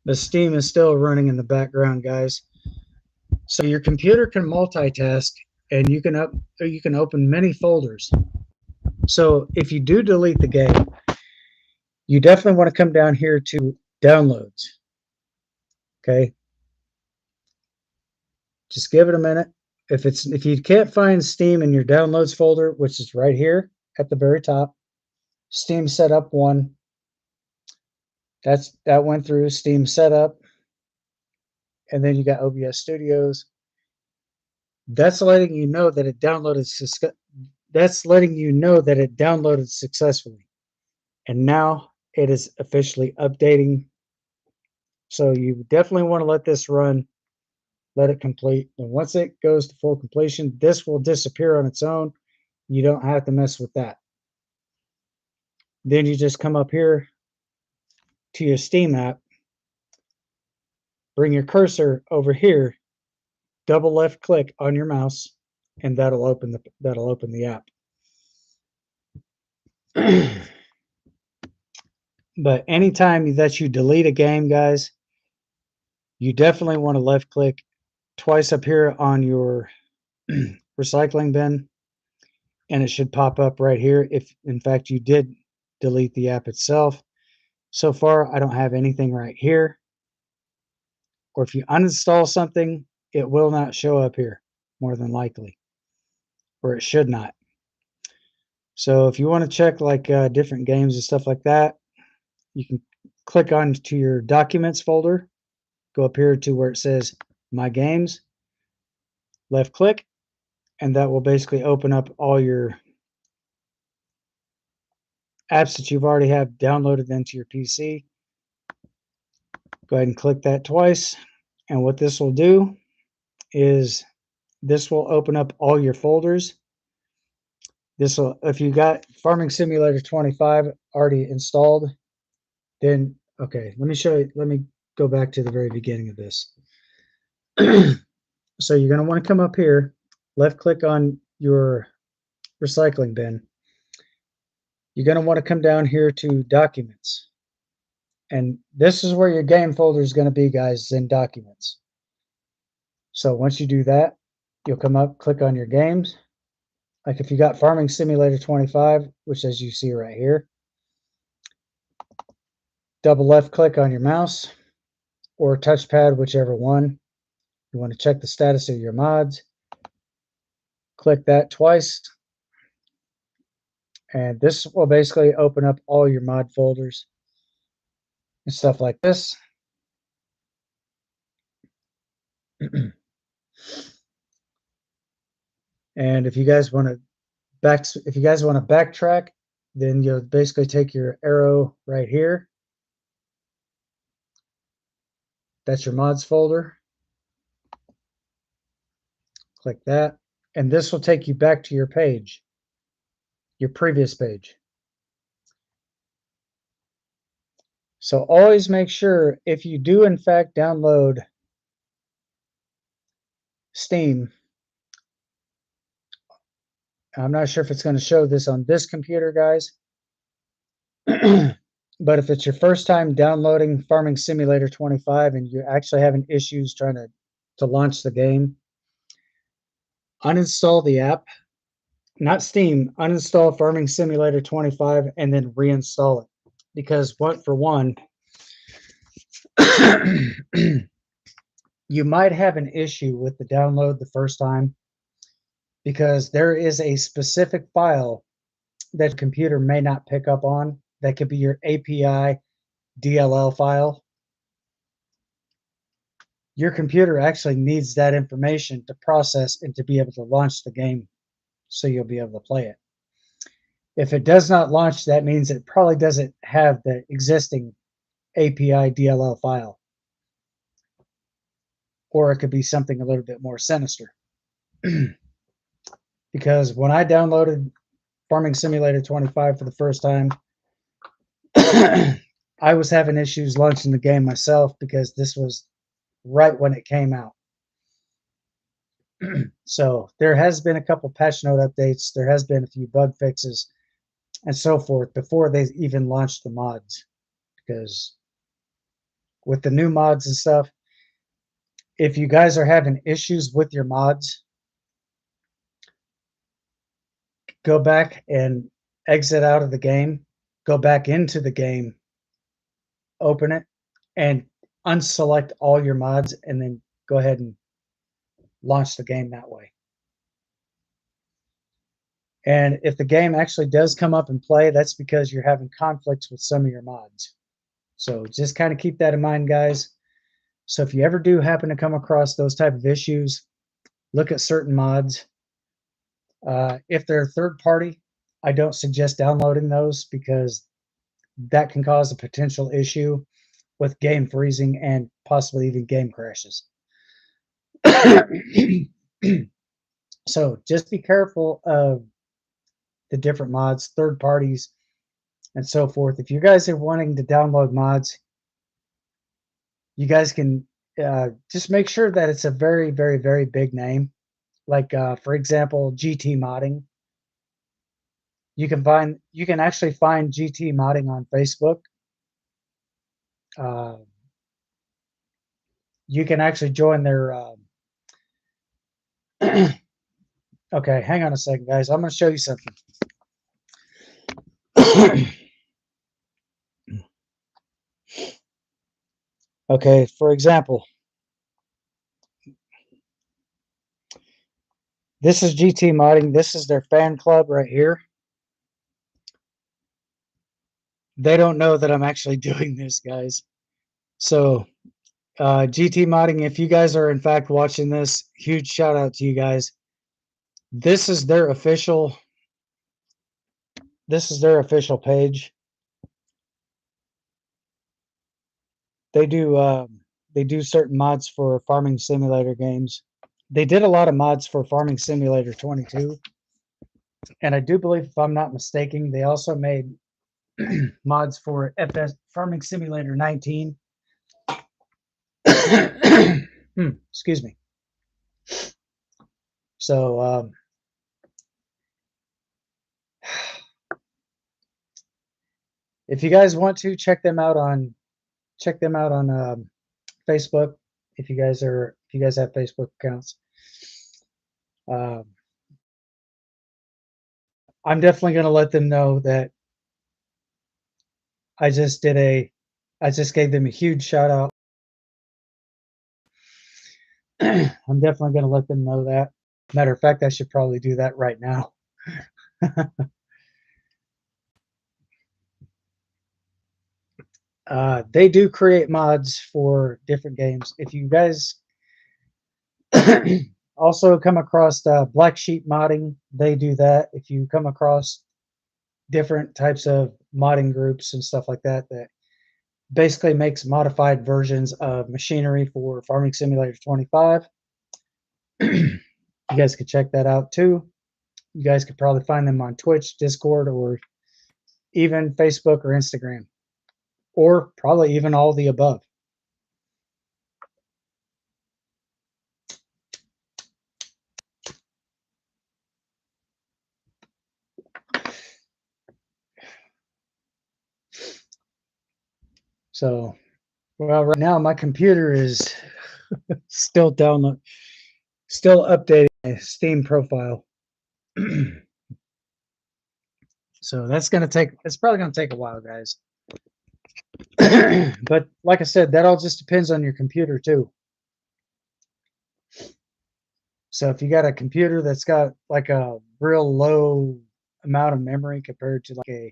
The Steam is still running in the background, guys. So your computer can multitask, and you can open many folders. So if you do delete the game, you definitely want to come down here to downloads. Okay. Just give it a minute. If you can't find Steam in your downloads folder, which is right here at the very top, Steam Setup 1. That went through Steam Setup. And then you got OBS Studios. That's letting you know that it downloaded successfully. And now it is officially updating. So you definitely want to let this run, let it complete. And once it goes to full completion, this will disappear on its own. You don't have to mess with that. Then you just come up here to your Steam app, bring your cursor over here, double left click on your mouse, and that'll open the app. But anytime that you delete a game, guys, you definitely want to left click twice up here on your recycling bin, and it should pop up right here if in fact you did delete the app itself. So far I don't have anything right here. or if you uninstall something, it will not show up here, more than likely, or it should not. So if you want to check like different games and stuff like that, you can click on to your documents folder, go up here to where it says my games, left click, and that will basically open up all your apps that you've already have downloaded into your PC. Go ahead and click that twice. And what this will do is this will open up all your folders. This will, if you got Farming Simulator 25 already installed, then okay, let me show you. Let me go back to the very beginning of this. So you're going to want to come up here, left click on your recycling bin. You're going to want to come down here to documents. And this is where your game folder is going to be, guys, in documents. So once you do that, you'll come up, click on your games. Like if you got Farming Simulator 25, which as you see right here, double left click on your mouse or touchpad, whichever one. You want to check the status of your mods. Click that twice. And this will basically open up all your mod folders and stuff like this. And if you guys want to backtrack, then you'll basically take your arrow right here. That's your mods folder. Click that. And this will take you back to your page, your previous page. So always make sure if you do in fact download Steam, I'm not sure if it's going to show this on this computer, guys, but if it's your first time downloading Farming Simulator 25 and you're actually having issues trying to launch the game, uninstall the app, not Steam, uninstall Farming Simulator 25 and then reinstall it. Because for one, you might have an issue with the download the first time because there is a specific file that the computer may not pick up on. That could be your API DLL file. Your computer actually needs that information to process and to be able to launch the game so you'll be able to play it. If it does not launch, that means it probably doesn't have the existing API DLL file. Or it could be something a little bit more sinister. Because when I downloaded Farming Simulator 25 for the first time, I was having issues launching the game myself because this was right when it came out. So there has been a couple patch note updates. There has been a few bug fixes and so forth before they even launched the mods. Because with the new mods and stuff, if you guys are having issues with your mods, go back and exit out of the game, go back into the game, open it, and unselect all your mods, and then go ahead and launch the game that way. And if the game actually does come up and play, that's because you're having conflicts with some of your mods. So just kind of keep that in mind, guys. So if you ever do happen to come across those type of issues, look at certain mods. If they're third party, I don't suggest downloading those because that can cause a potential issue with game freezing and possibly even game crashes. So just be careful of the different mods, third parties, and so forth. If you guys are wanting to download mods, you guys can just make sure that it's a very, very, very big name. Like, for example, GT Modding. You can actually find GT Modding on Facebook. You can actually join their. Okay, hang on a second, guys. I'm going to show you something. Okay, for example, This is GT Modding. This is their fan club right here. They don't know that I'm actually doing this, guys. So, GT Modding, if you guys are in fact watching this, huge shout out to you guys. This is their official. This is their official page. They do certain mods for Farming Simulator games. They did a lot of mods for Farming Simulator 22, and I do believe, if I'm not mistaken, they also made mods for FS Farming Simulator 19. Excuse me. So if you guys want to check them out on Facebook, if you guys have Facebook accounts, um, I'm definitely going to let them know that I just gave them a huge shout out. I'm definitely going to let them know that. Matter of fact, I should probably do that right now. They do create mods for different games. If you guys also come across Black Sheep modding, they do that. If you come across different types of modding groups and stuff like that, that basically makes modified versions of machinery for Farming Simulator 25, you guys could check that out too. You guys could probably find them on Twitch, Discord, or even Facebook or Instagram, or probably even all the above. So, well, right now my computer is still updating my Steam profile. So it's probably gonna take a while, guys. But like I said, that all just depends on your computer too. So if you got a computer that's got like a real low amount of memory compared to like a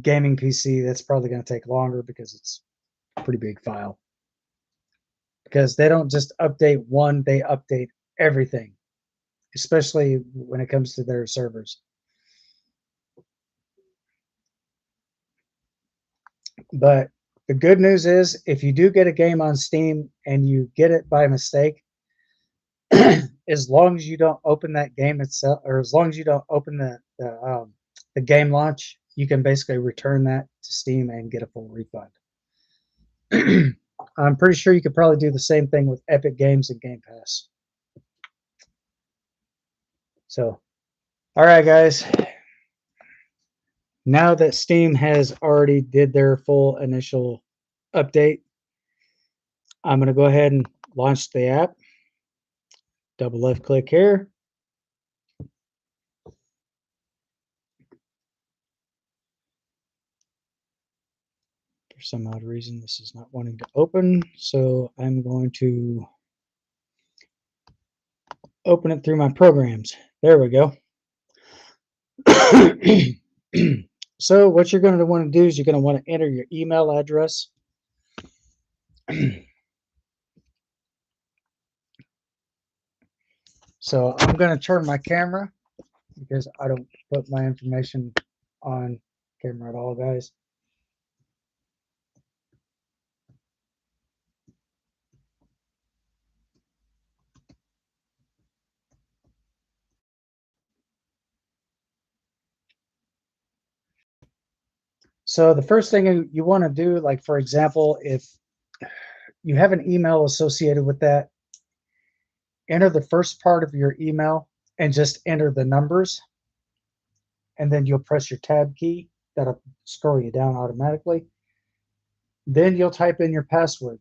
gaming PC, that's probably going to take longer because it's a pretty big file. Because they don't just update one, they update everything, especially when it comes to their servers. But the good news is, if you do get a game on Steam and you get it by mistake, as long as you don't open that game itself, or as long as you don't open the game launch, you can basically return that to Steam and get a full refund. I'm pretty sure you could probably do the same thing with Epic Games and Game Pass. So, all right, guys. Now that Steam has already did their full initial update, I'm going to go ahead and launch the app. Double left click here. For some odd reason, this is not wanting to open, so I'm going to open it through my programs. There we go. So what you're going to want to do is you're going to want to enter your email address. So I'm going to turn my camera because I don't put my information on camera at all, guys. So the first thing you want to do, like for example, if you have an email associated with that, enter the first part of your email and just enter the numbers. And then you'll press your tab key. That'll scroll you down automatically. Then you'll type in your password.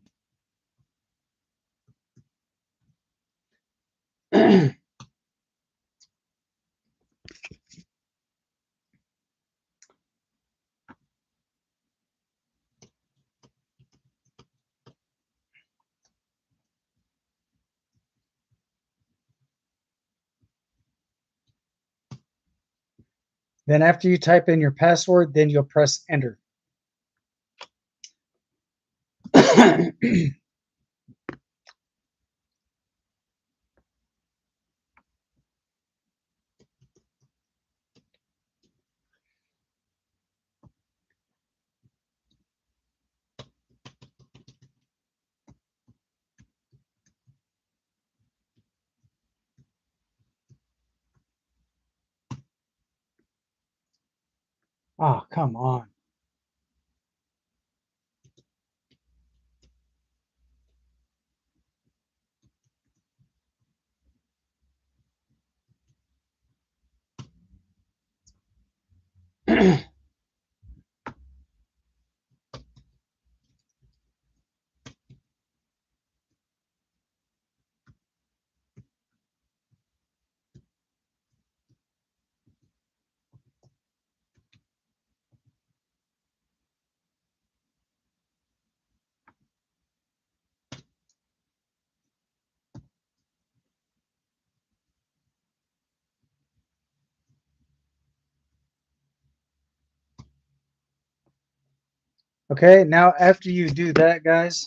Then after you type in your password, then you'll press enter. Oh, come on. Okay, now after you do that, guys,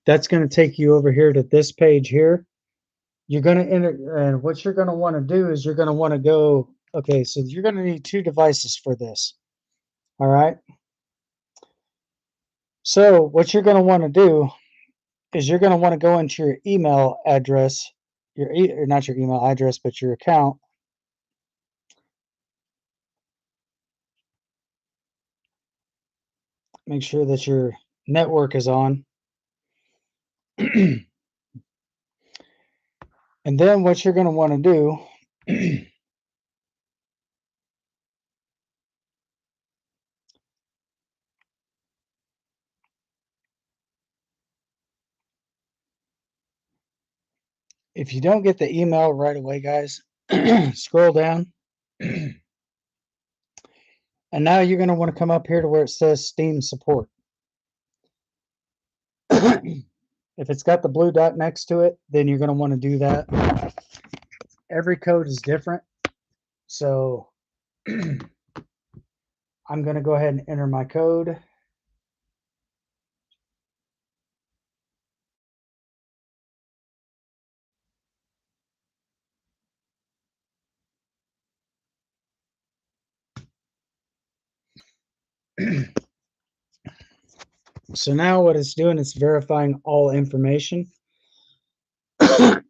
that's going to take you over here to this page here. You're going to enter, and what you're going to want to do is you're going to want to go, okay, so you're going to need 2 devices for this. All right. So what you're going to want to do is you're going to want to go into your email address, or not your email address, but your account. Make sure that your network is on. And then what you're going to want to do if you don't get the email right away, guys, scroll down. And now you're going to want to come up here to where it says Steam support. If it's got the blue dot next to it, then you're going to want to do that. Every code is different. So I'm going to go ahead and enter my code. So now what it's doing is verifying all information. Damn.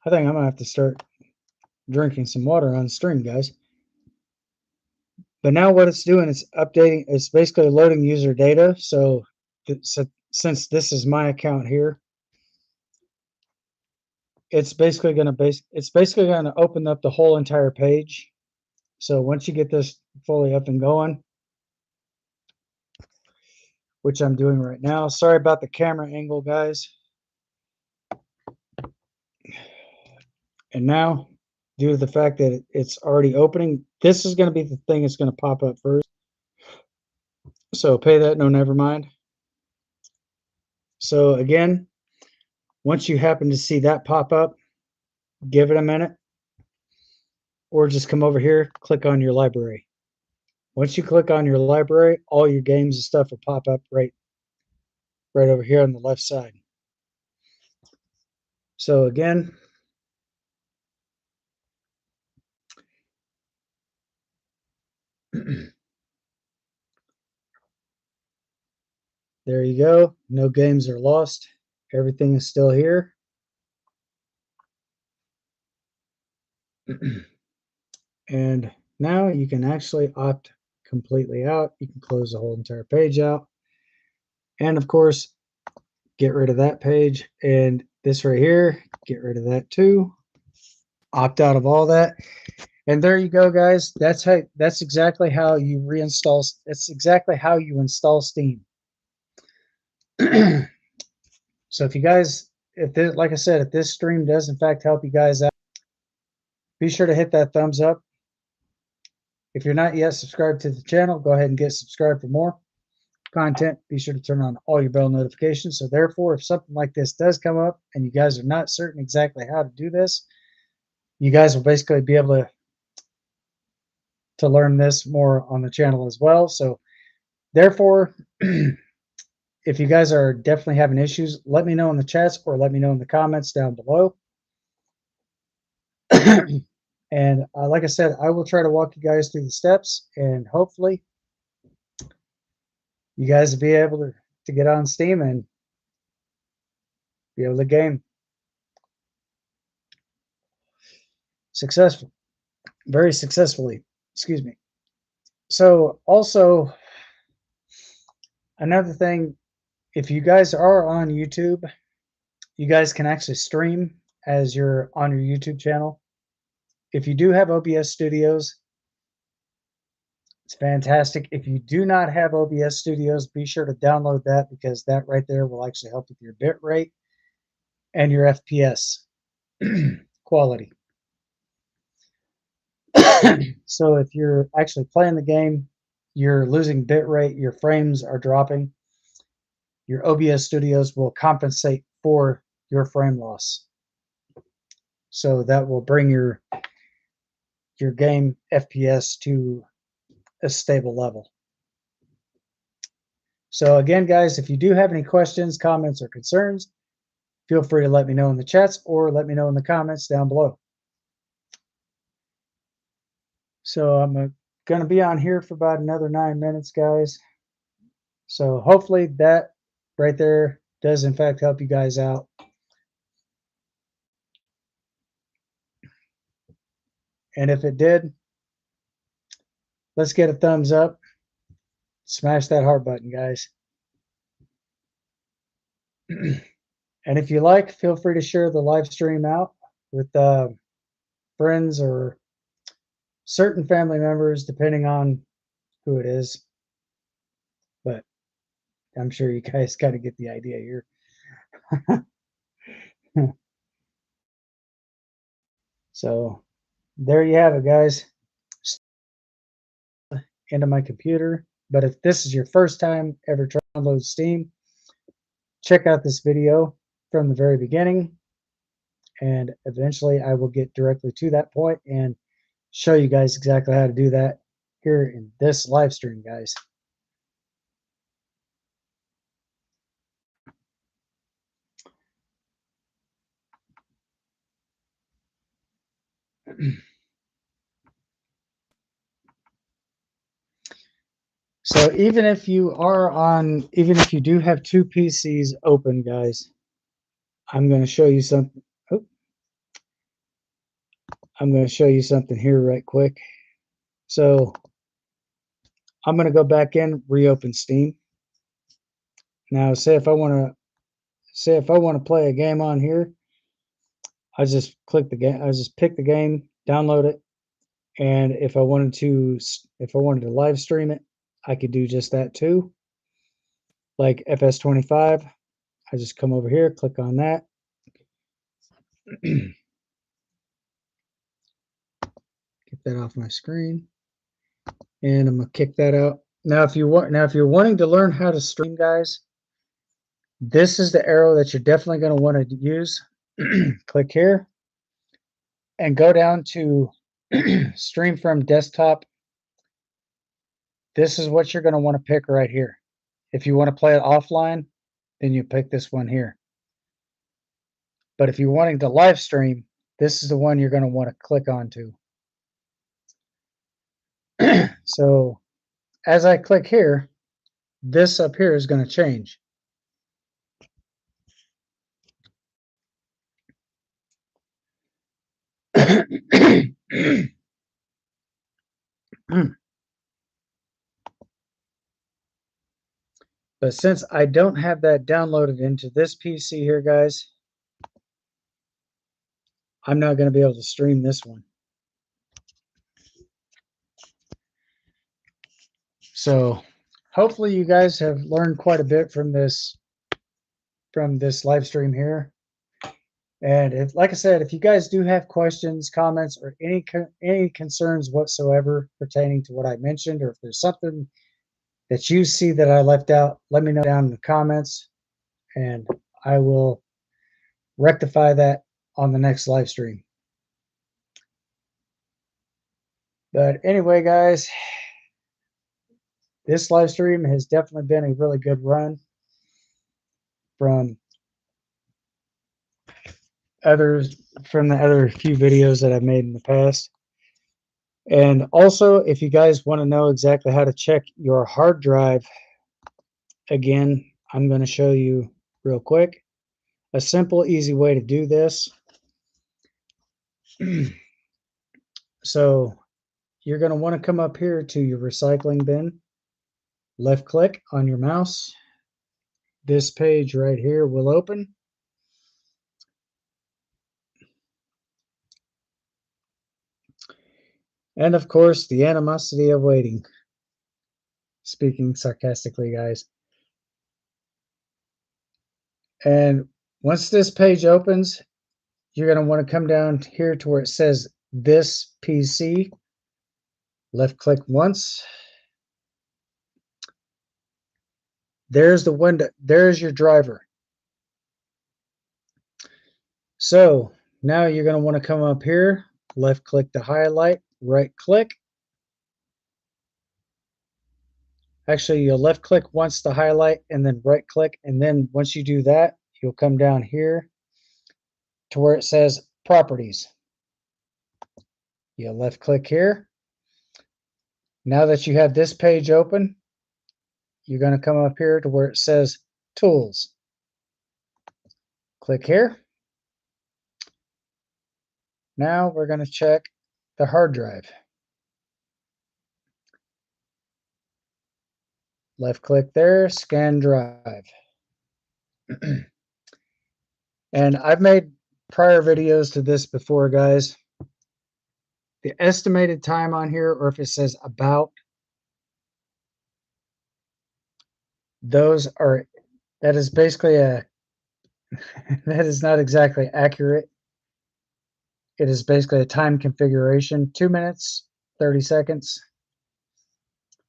I think I'm going to have to start drinking some water on stream, guys. But now what it's doing is updating, it's basically loading user data. So since this is my account here, it's basically going to open up the whole entire page. So once you get this fully up and going, which I'm doing right now, sorry about the camera angle, guys. And now, due to the fact that it's already opening, this is going to be the thing that's going to pop up first. So pay that no, never mind. So again, once you happen to see that pop up, give it a minute, or just come over here, click on your library. Once you click on your library, all your games and stuff will pop up right over here on the left side. So again, there you go. No games are lost. Everything is still here. And now you can actually opt completely out. You can close the whole entire page out. And of course, get rid of that page. And this right here, get rid of that too. Opt out of all that. And there you go, guys. That's exactly how you reinstall. That's exactly how you install Steam. So if you guys, like I said, if this stream does in fact help you guys out, be sure to hit that thumbs up. If you're not yet subscribed to the channel, go ahead and get subscribed for more. content, be sure to turn on all your bell notifications. So therefore, if something like this does come up and you guys are not certain exactly how to do this, you guys will basically be able to learn this more on the channel as well. So therefore, if you guys are definitely having issues, let me know in the chats or let me know in the comments down below. And like I said, I will try to walk you guys through the steps, and hopefully you guys will be able to get on Steam and be able to game successful, very successfully. Excuse me. So also another thing, if you guys are on YouTube, you guys can actually stream as you're on your YouTube channel. If you do have OBS Studios, it's fantastic. If you do not have OBS Studios, be sure to download that, because that right there will actually help with your bit rate and your FPS quality. So if you're actually playing the game, you're losing bit rate, your frames are dropping, your OBS Studios will compensate for your frame loss. So that will bring your game FPS to a stable level. So again, guys, if you do have any questions, comments, or concerns, feel free to let me know in the chats or let me know in the comments down below. So I'm going to be on here for about another 9 minutes, guys. So hopefully that right there does in fact help you guys out. And if it did, let's get a thumbs up. Smash that heart button, guys. And if you like, feel free to share the live stream out with friends or certain family members, depending on who it is. But I'm sure you guys got to get the idea here. So there you have it, guys. Into my computer. But if this is your first time ever trying to download Steam, check out this video from the very beginning, and eventually I will get directly to that point and show you guys exactly how to do that here in this live stream, guys. So even if you do have two PCs open, guys, I'm going to show you something. Oh, I'm going to show you something here right quick. So I'm going to go back in, reopen Steam. Now, say if I want to play a game on here, I just click the game. I just pick the game, download it, and if I wanted to live stream it, I could do just that too. Like FS25, I just come over here, click on that. Get that off my screen, and I'm gonna kick that out. Now, if you're wanting to learn how to stream, guys, this is the arrow that you're definitely going to want to use. Click here and go down to stream from desktop. This is what you're going to want to pick right here. If you want to play it offline, then you pick this one here. But if you're wanting to live stream, this is the one you're going to want to click onto. So as I click here, this up here is going to change. But since I don't have that downloaded into this PC here, guys, I'm not going to be able to stream this one. So hopefully you guys have learned quite a bit from this live stream here. And if, like I said, if you guys do have questions, comments, or any concerns whatsoever pertaining to what I mentioned, or if there's something that you see that I left out, let me know down in the comments, and I will rectify that on the next live stream. But anyway, guys, this live stream has definitely been a really good run from the other few videos that I've made in the past. And also, if you guys want to know exactly how to check your hard drive, again, I'm going to show you real quick a simple, easy way to do this. So you're going to want to come up here to your recycling bin, left click on your mouse. This page right here will open. And of course, the animosity of waiting. Speaking sarcastically, guys. And once this page opens, you're going to want to come down here to where it says this PC. Left click once. There's the window. There's your driver. So now you're going to want to come up here, left click to highlight, right click. Actually, you'll left click once to highlight and then right click. And then once you do that, you'll come down here to where it says properties. You'll left click here. Now that you have this page open, you're going to come up here to where it says tools. Click here. Now we're going to check the hard drive. Left click there, scan drive. And I've made prior videos to this before, guys. The estimated time on here, or if it says about, that is basically that is not exactly accurate. It is basically a time configuration, 2 minutes, 30 seconds.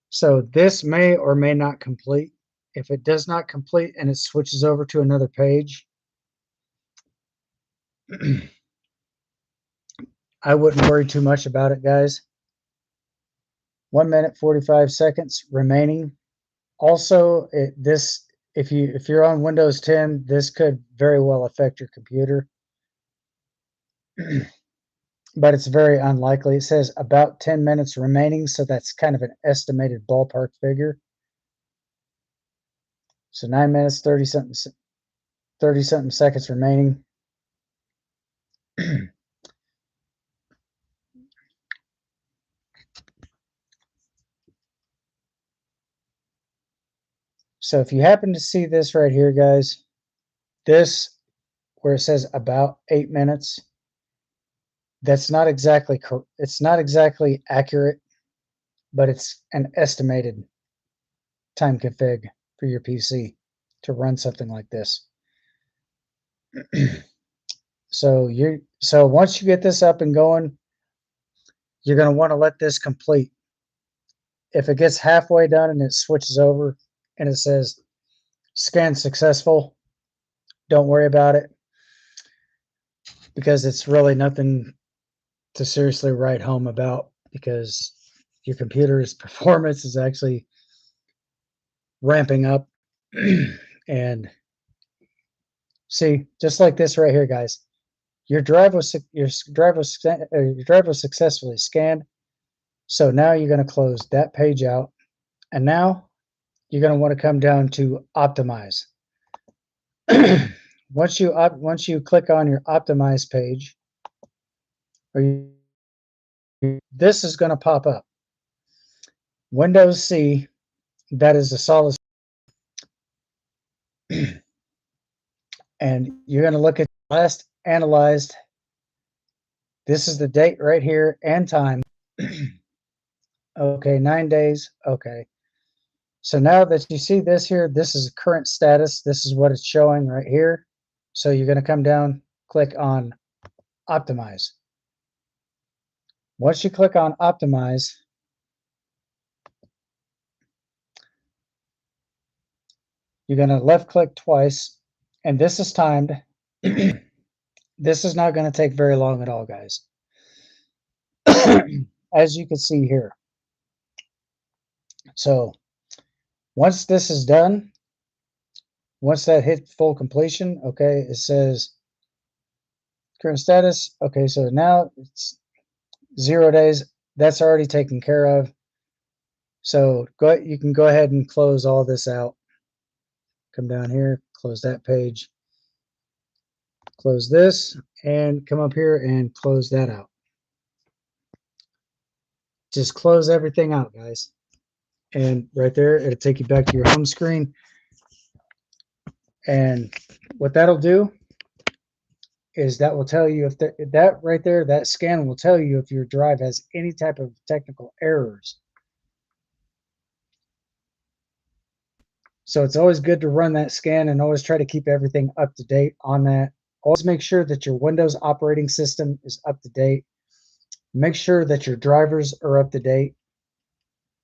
So this may or may not complete. If it does not complete and it switches over to another page, I wouldn't worry too much about it, guys. 1 minute, 45 seconds remaining. Also, if you're on Windows 10, this could very well affect your computer. But it's very unlikely. It says about 10 minutes remaining, so that's kind of an estimated ballpark figure. So 9 minutes, 30 something seconds remaining. So if you happen to see this right here, guys, this where it says about 8 minutes, it's not exactly accurate, but it's an estimated time config for your PC to run something like this. So once you get this up and going, you're going to want to let this complete. If it gets halfway done and it switches over and it says scan successful, don't worry about it, because it's really nothing to seriously write home about, because your computer's performance is actually ramping up. And see, just like this right here, guys, your drive was successfully scanned. So now you're going to close that page out, and now you're going to want to come down to optimize. Once you click on your optimize page, this is going to pop up. Windows C, that is a solid. And you're going to look at last analyzed. This is the date right here and time. Okay, 9 days. Okay. So now that you see this here, this is current status. This is what it's showing right here. So you're going to come down, click on optimize. Once you click on optimize, You're going to left click twice, and this is timed. This is not going to take very long at all, guys. As you can see here. So once this is done, once that hit full completion, okay, it says current status. Okay, so now it's 0 days. That's already taken care of. So you can go ahead and close all this out. Come down here, close that page, close this, and come up here and close that out. Just close everything out, guys. And right there, it'll take you back to your home screen. And what that'll do is that will tell you if that right there, that scan will tell you if your drive has any type of technical errors. So it's always good to run that scan and always try to keep everything up to date on that. Always make sure that your Windows operating system is up to date. Make sure that your drivers are up to date.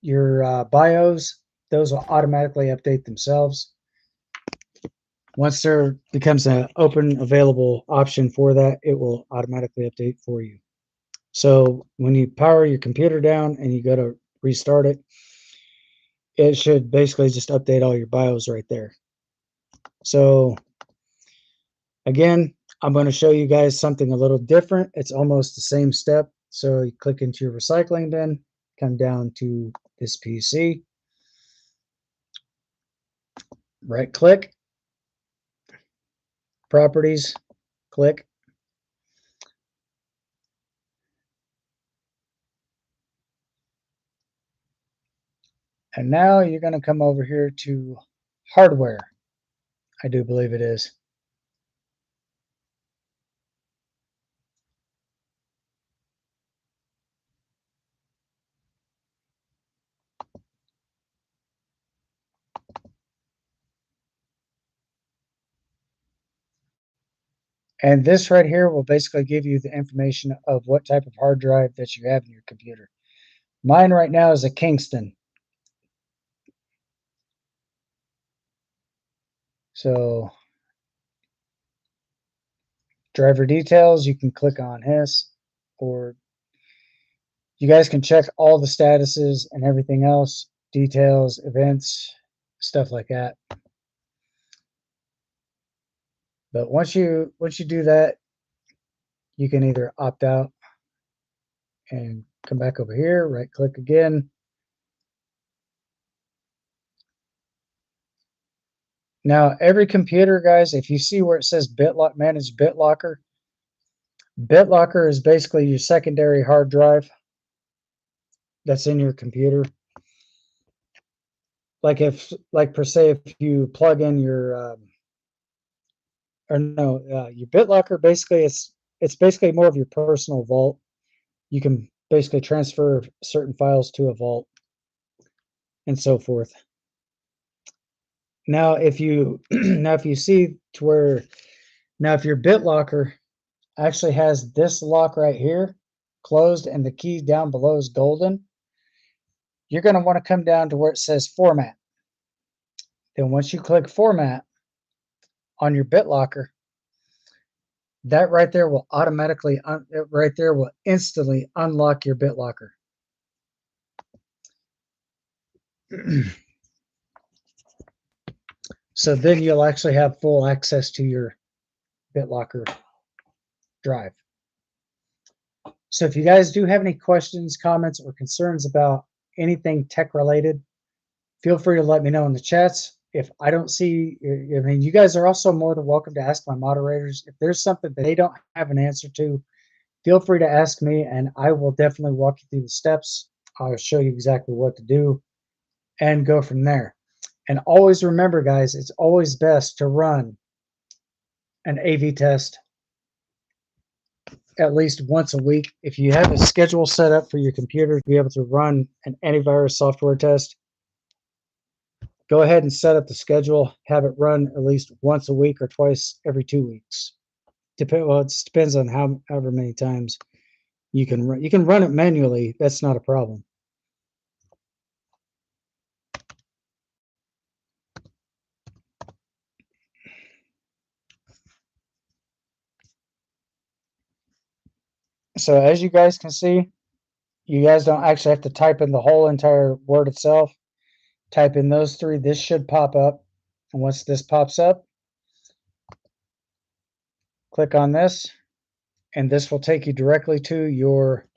Your BIOS, those will automatically update themselves. Once there becomes an open available option for that, it will automatically update for you. So when you power your computer down and you go to restart it, it should basically just update all your BIOS right there. So again, I'm going to show you guys something a little different. It's almost the same step. So you click into your recycling bin, come down to this PC, right click, properties, click. And now you're going to come over here to hardware. I do believe it is. And this right here will basically give you the information of what type of hard drive that you have in your computer. Mine right now is a Kingston. So driver details, you can click on his, or you guys can check all the statuses and everything else, details, events, stuff like that. But once you do that, you can either opt out and come back over here, right click again. Now every computer, guys, if you see where it says manage BitLocker, BitLocker is basically your secondary hard drive that's in your computer. Like per se, if you plug in your your BitLocker, basically it's basically more of your personal vault. You can basically transfer certain files to a vault and so forth. Now, if you see to where if your BitLocker actually has this lock right here closed and the key down below is golden, you're going to want to come down to where it says format. Then once you click format on your BitLocker, that right there will automatically will instantly unlock your BitLocker. So then you'll actually have full access to your BitLocker drive. So if you guys do have any questions, comments, or concerns about anything tech related, feel free to let me know in the chats. If I don't see, I mean, you guys are also more than welcome to ask my moderators. If there's something that they don't have an answer to, feel free to ask me and I will definitely walk you through the steps. I'll show you exactly what to do and go from there. And always remember, guys, it's always best to run an AV test at least once a week. If you have a schedule set up for your computer to be able to run an antivirus software test, go ahead and set up the schedule, have it run at least once a week or twice every 2 weeks. Well, it depends on however many times you can run. You can run it manually. That's not a problem. So as you guys can see, you guys don't actually have to type in the whole entire word itself. Type in those three. This should pop up. And once this pops up, click on this, and this will take you directly to your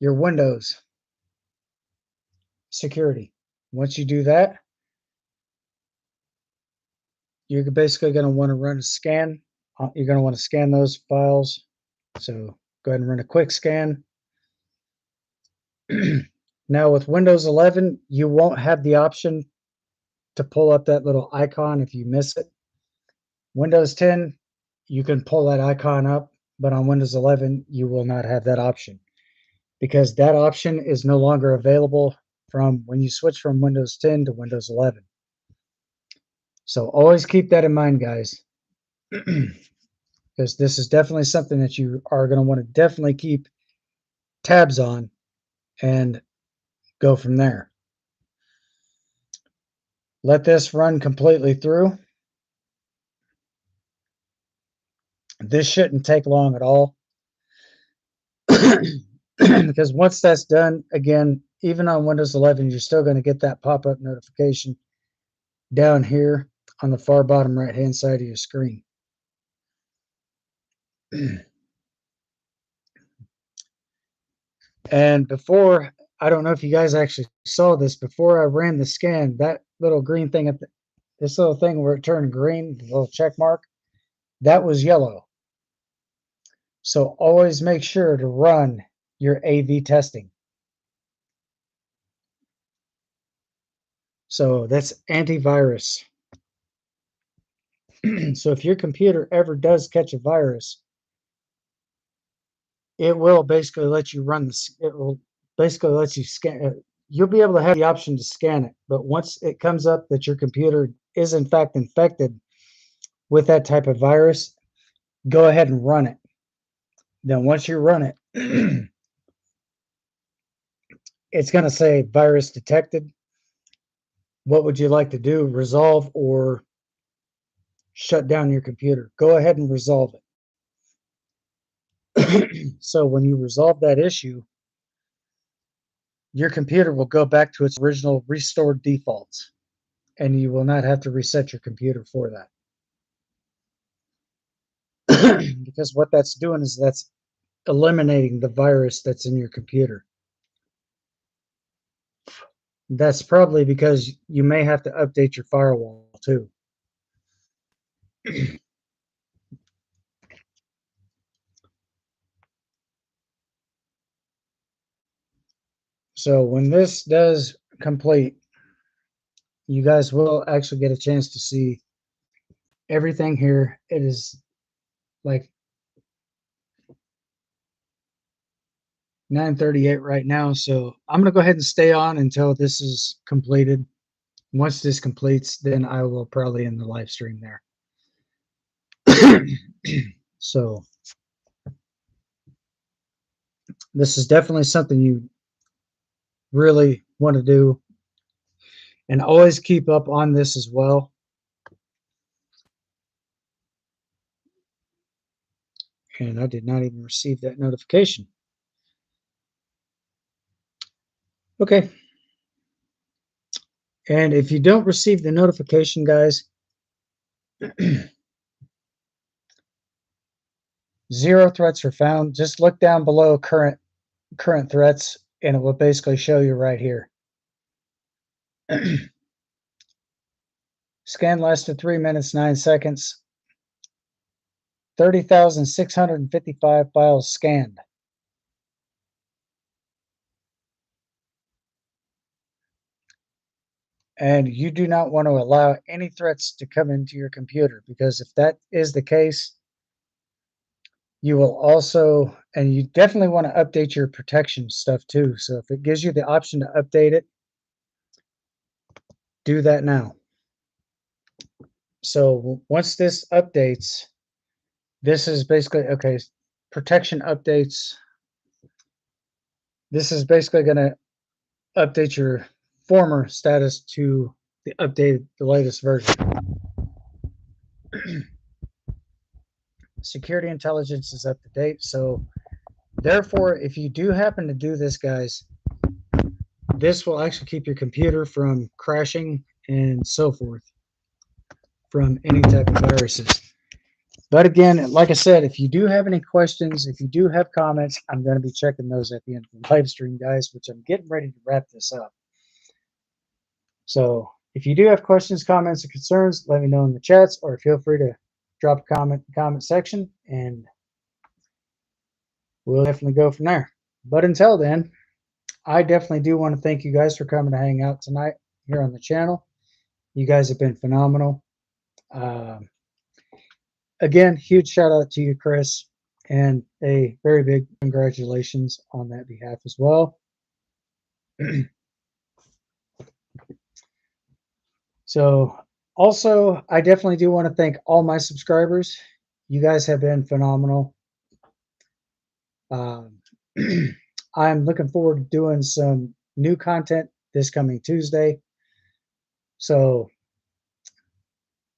your Windows security. Once you do that, you're basically going to want to run a scan. You're going to want to scan those files. So go ahead and run a quick scan. Now with Windows 11, you won't have the option to pull up that little icon if you miss it. Windows 10, you can pull that icon up, but on Windows 11, you will not have that option because that option is no longer available from when you switch from Windows 10 to Windows 11. So always keep that in mind, guys, because this is definitely something that you are going to want to definitely keep tabs on and go from there. Let this run completely through. This shouldn't take long at all. Because once that's done, again, even on Windows 11, you're still going to get that pop-up notification down here on the far bottom right-hand side of your screen. And before, I don't know if you guys actually saw this, before I ran the scan, that little green thing at this little thing where it turned green, the little check mark, that was yellow. So always make sure to run your AV testing. So that's antivirus. So if your computer ever does catch a virus, it will basically let you run this. It will basically let you scan it. You'll be able to have the option to scan it, but once it comes up that your computer is in fact infected with that type of virus, go ahead and run it. Then once you run it, it's going to say virus detected. What would you like to do? Resolve or shut down your computer? Go ahead and resolve it. So when you resolve that issue, your computer will go back to its original restored defaults, and you will not have to reset your computer for that. Because what that's doing is that's eliminating the virus that's in your computer. That's probably because you may have to update your firewall too. So when this does complete, you guys will actually get a chance to see everything here. It is like 9:38 right now, so I'm gonna go ahead and stay on until this is completed. Once this completes, then I will probably end the live stream there. So this is definitely something you really want to do, and always keep up on this as well. And I did not even receive that notification. Okay. And if you don't receive the notification, guys, 0 threats are found. Just look down below current threats, and it will basically show you right here. Scan lasted 3 minutes 9 seconds. 30,655 files scanned. And you do not want to allow any threats to come into your computer, because if that is the case, you will also, and you definitely want to update your protection stuff too. So if it gives you the option to update it, do that now. So once this updates, this is basically, okay, protection updates. This is basically going to update your former status to the latest version. security intelligence is up to date. So therefore, if you do happen to do this, guys, this will actually keep your computer from crashing and so forth from any type of viruses. But again, like I said, if you do have any questions, if you do have comments, I'm going to be checking those at the end of the live stream, guys, which I'm getting ready to wrap this up. So if you do have questions, comments, or concerns, let me know in the chats, or feel free to drop a comment in the comment section, and we'll definitely go from there. But until then, I definitely do want to thank you guys for coming to hang out tonight here on the channel. You guys have been phenomenal. Again, huge shout out to you, Chris, and a very big congratulations on that behalf as well. So, also, I definitely do want to thank all my subscribers. You guys have been phenomenal. I'm looking forward to doing some new content this coming Tuesday. So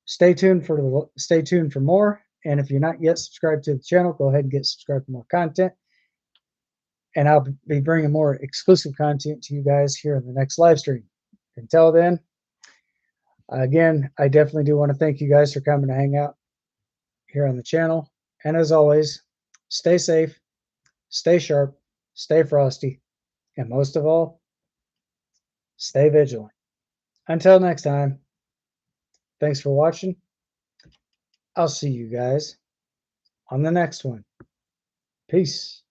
stay tuned for more. And if you're not yet subscribed to the channel, go ahead and get subscribed for more content. And I'll be bringing more exclusive content to you guys here in the next live stream. Until then, again, I definitely do want to thank you guys for coming to hang out here on the channel. And as always, stay safe, stay sharp, stay frosty, and most of all, stay vigilant. Until next time, thanks for watching. I'll see you guys on the next one. Peace.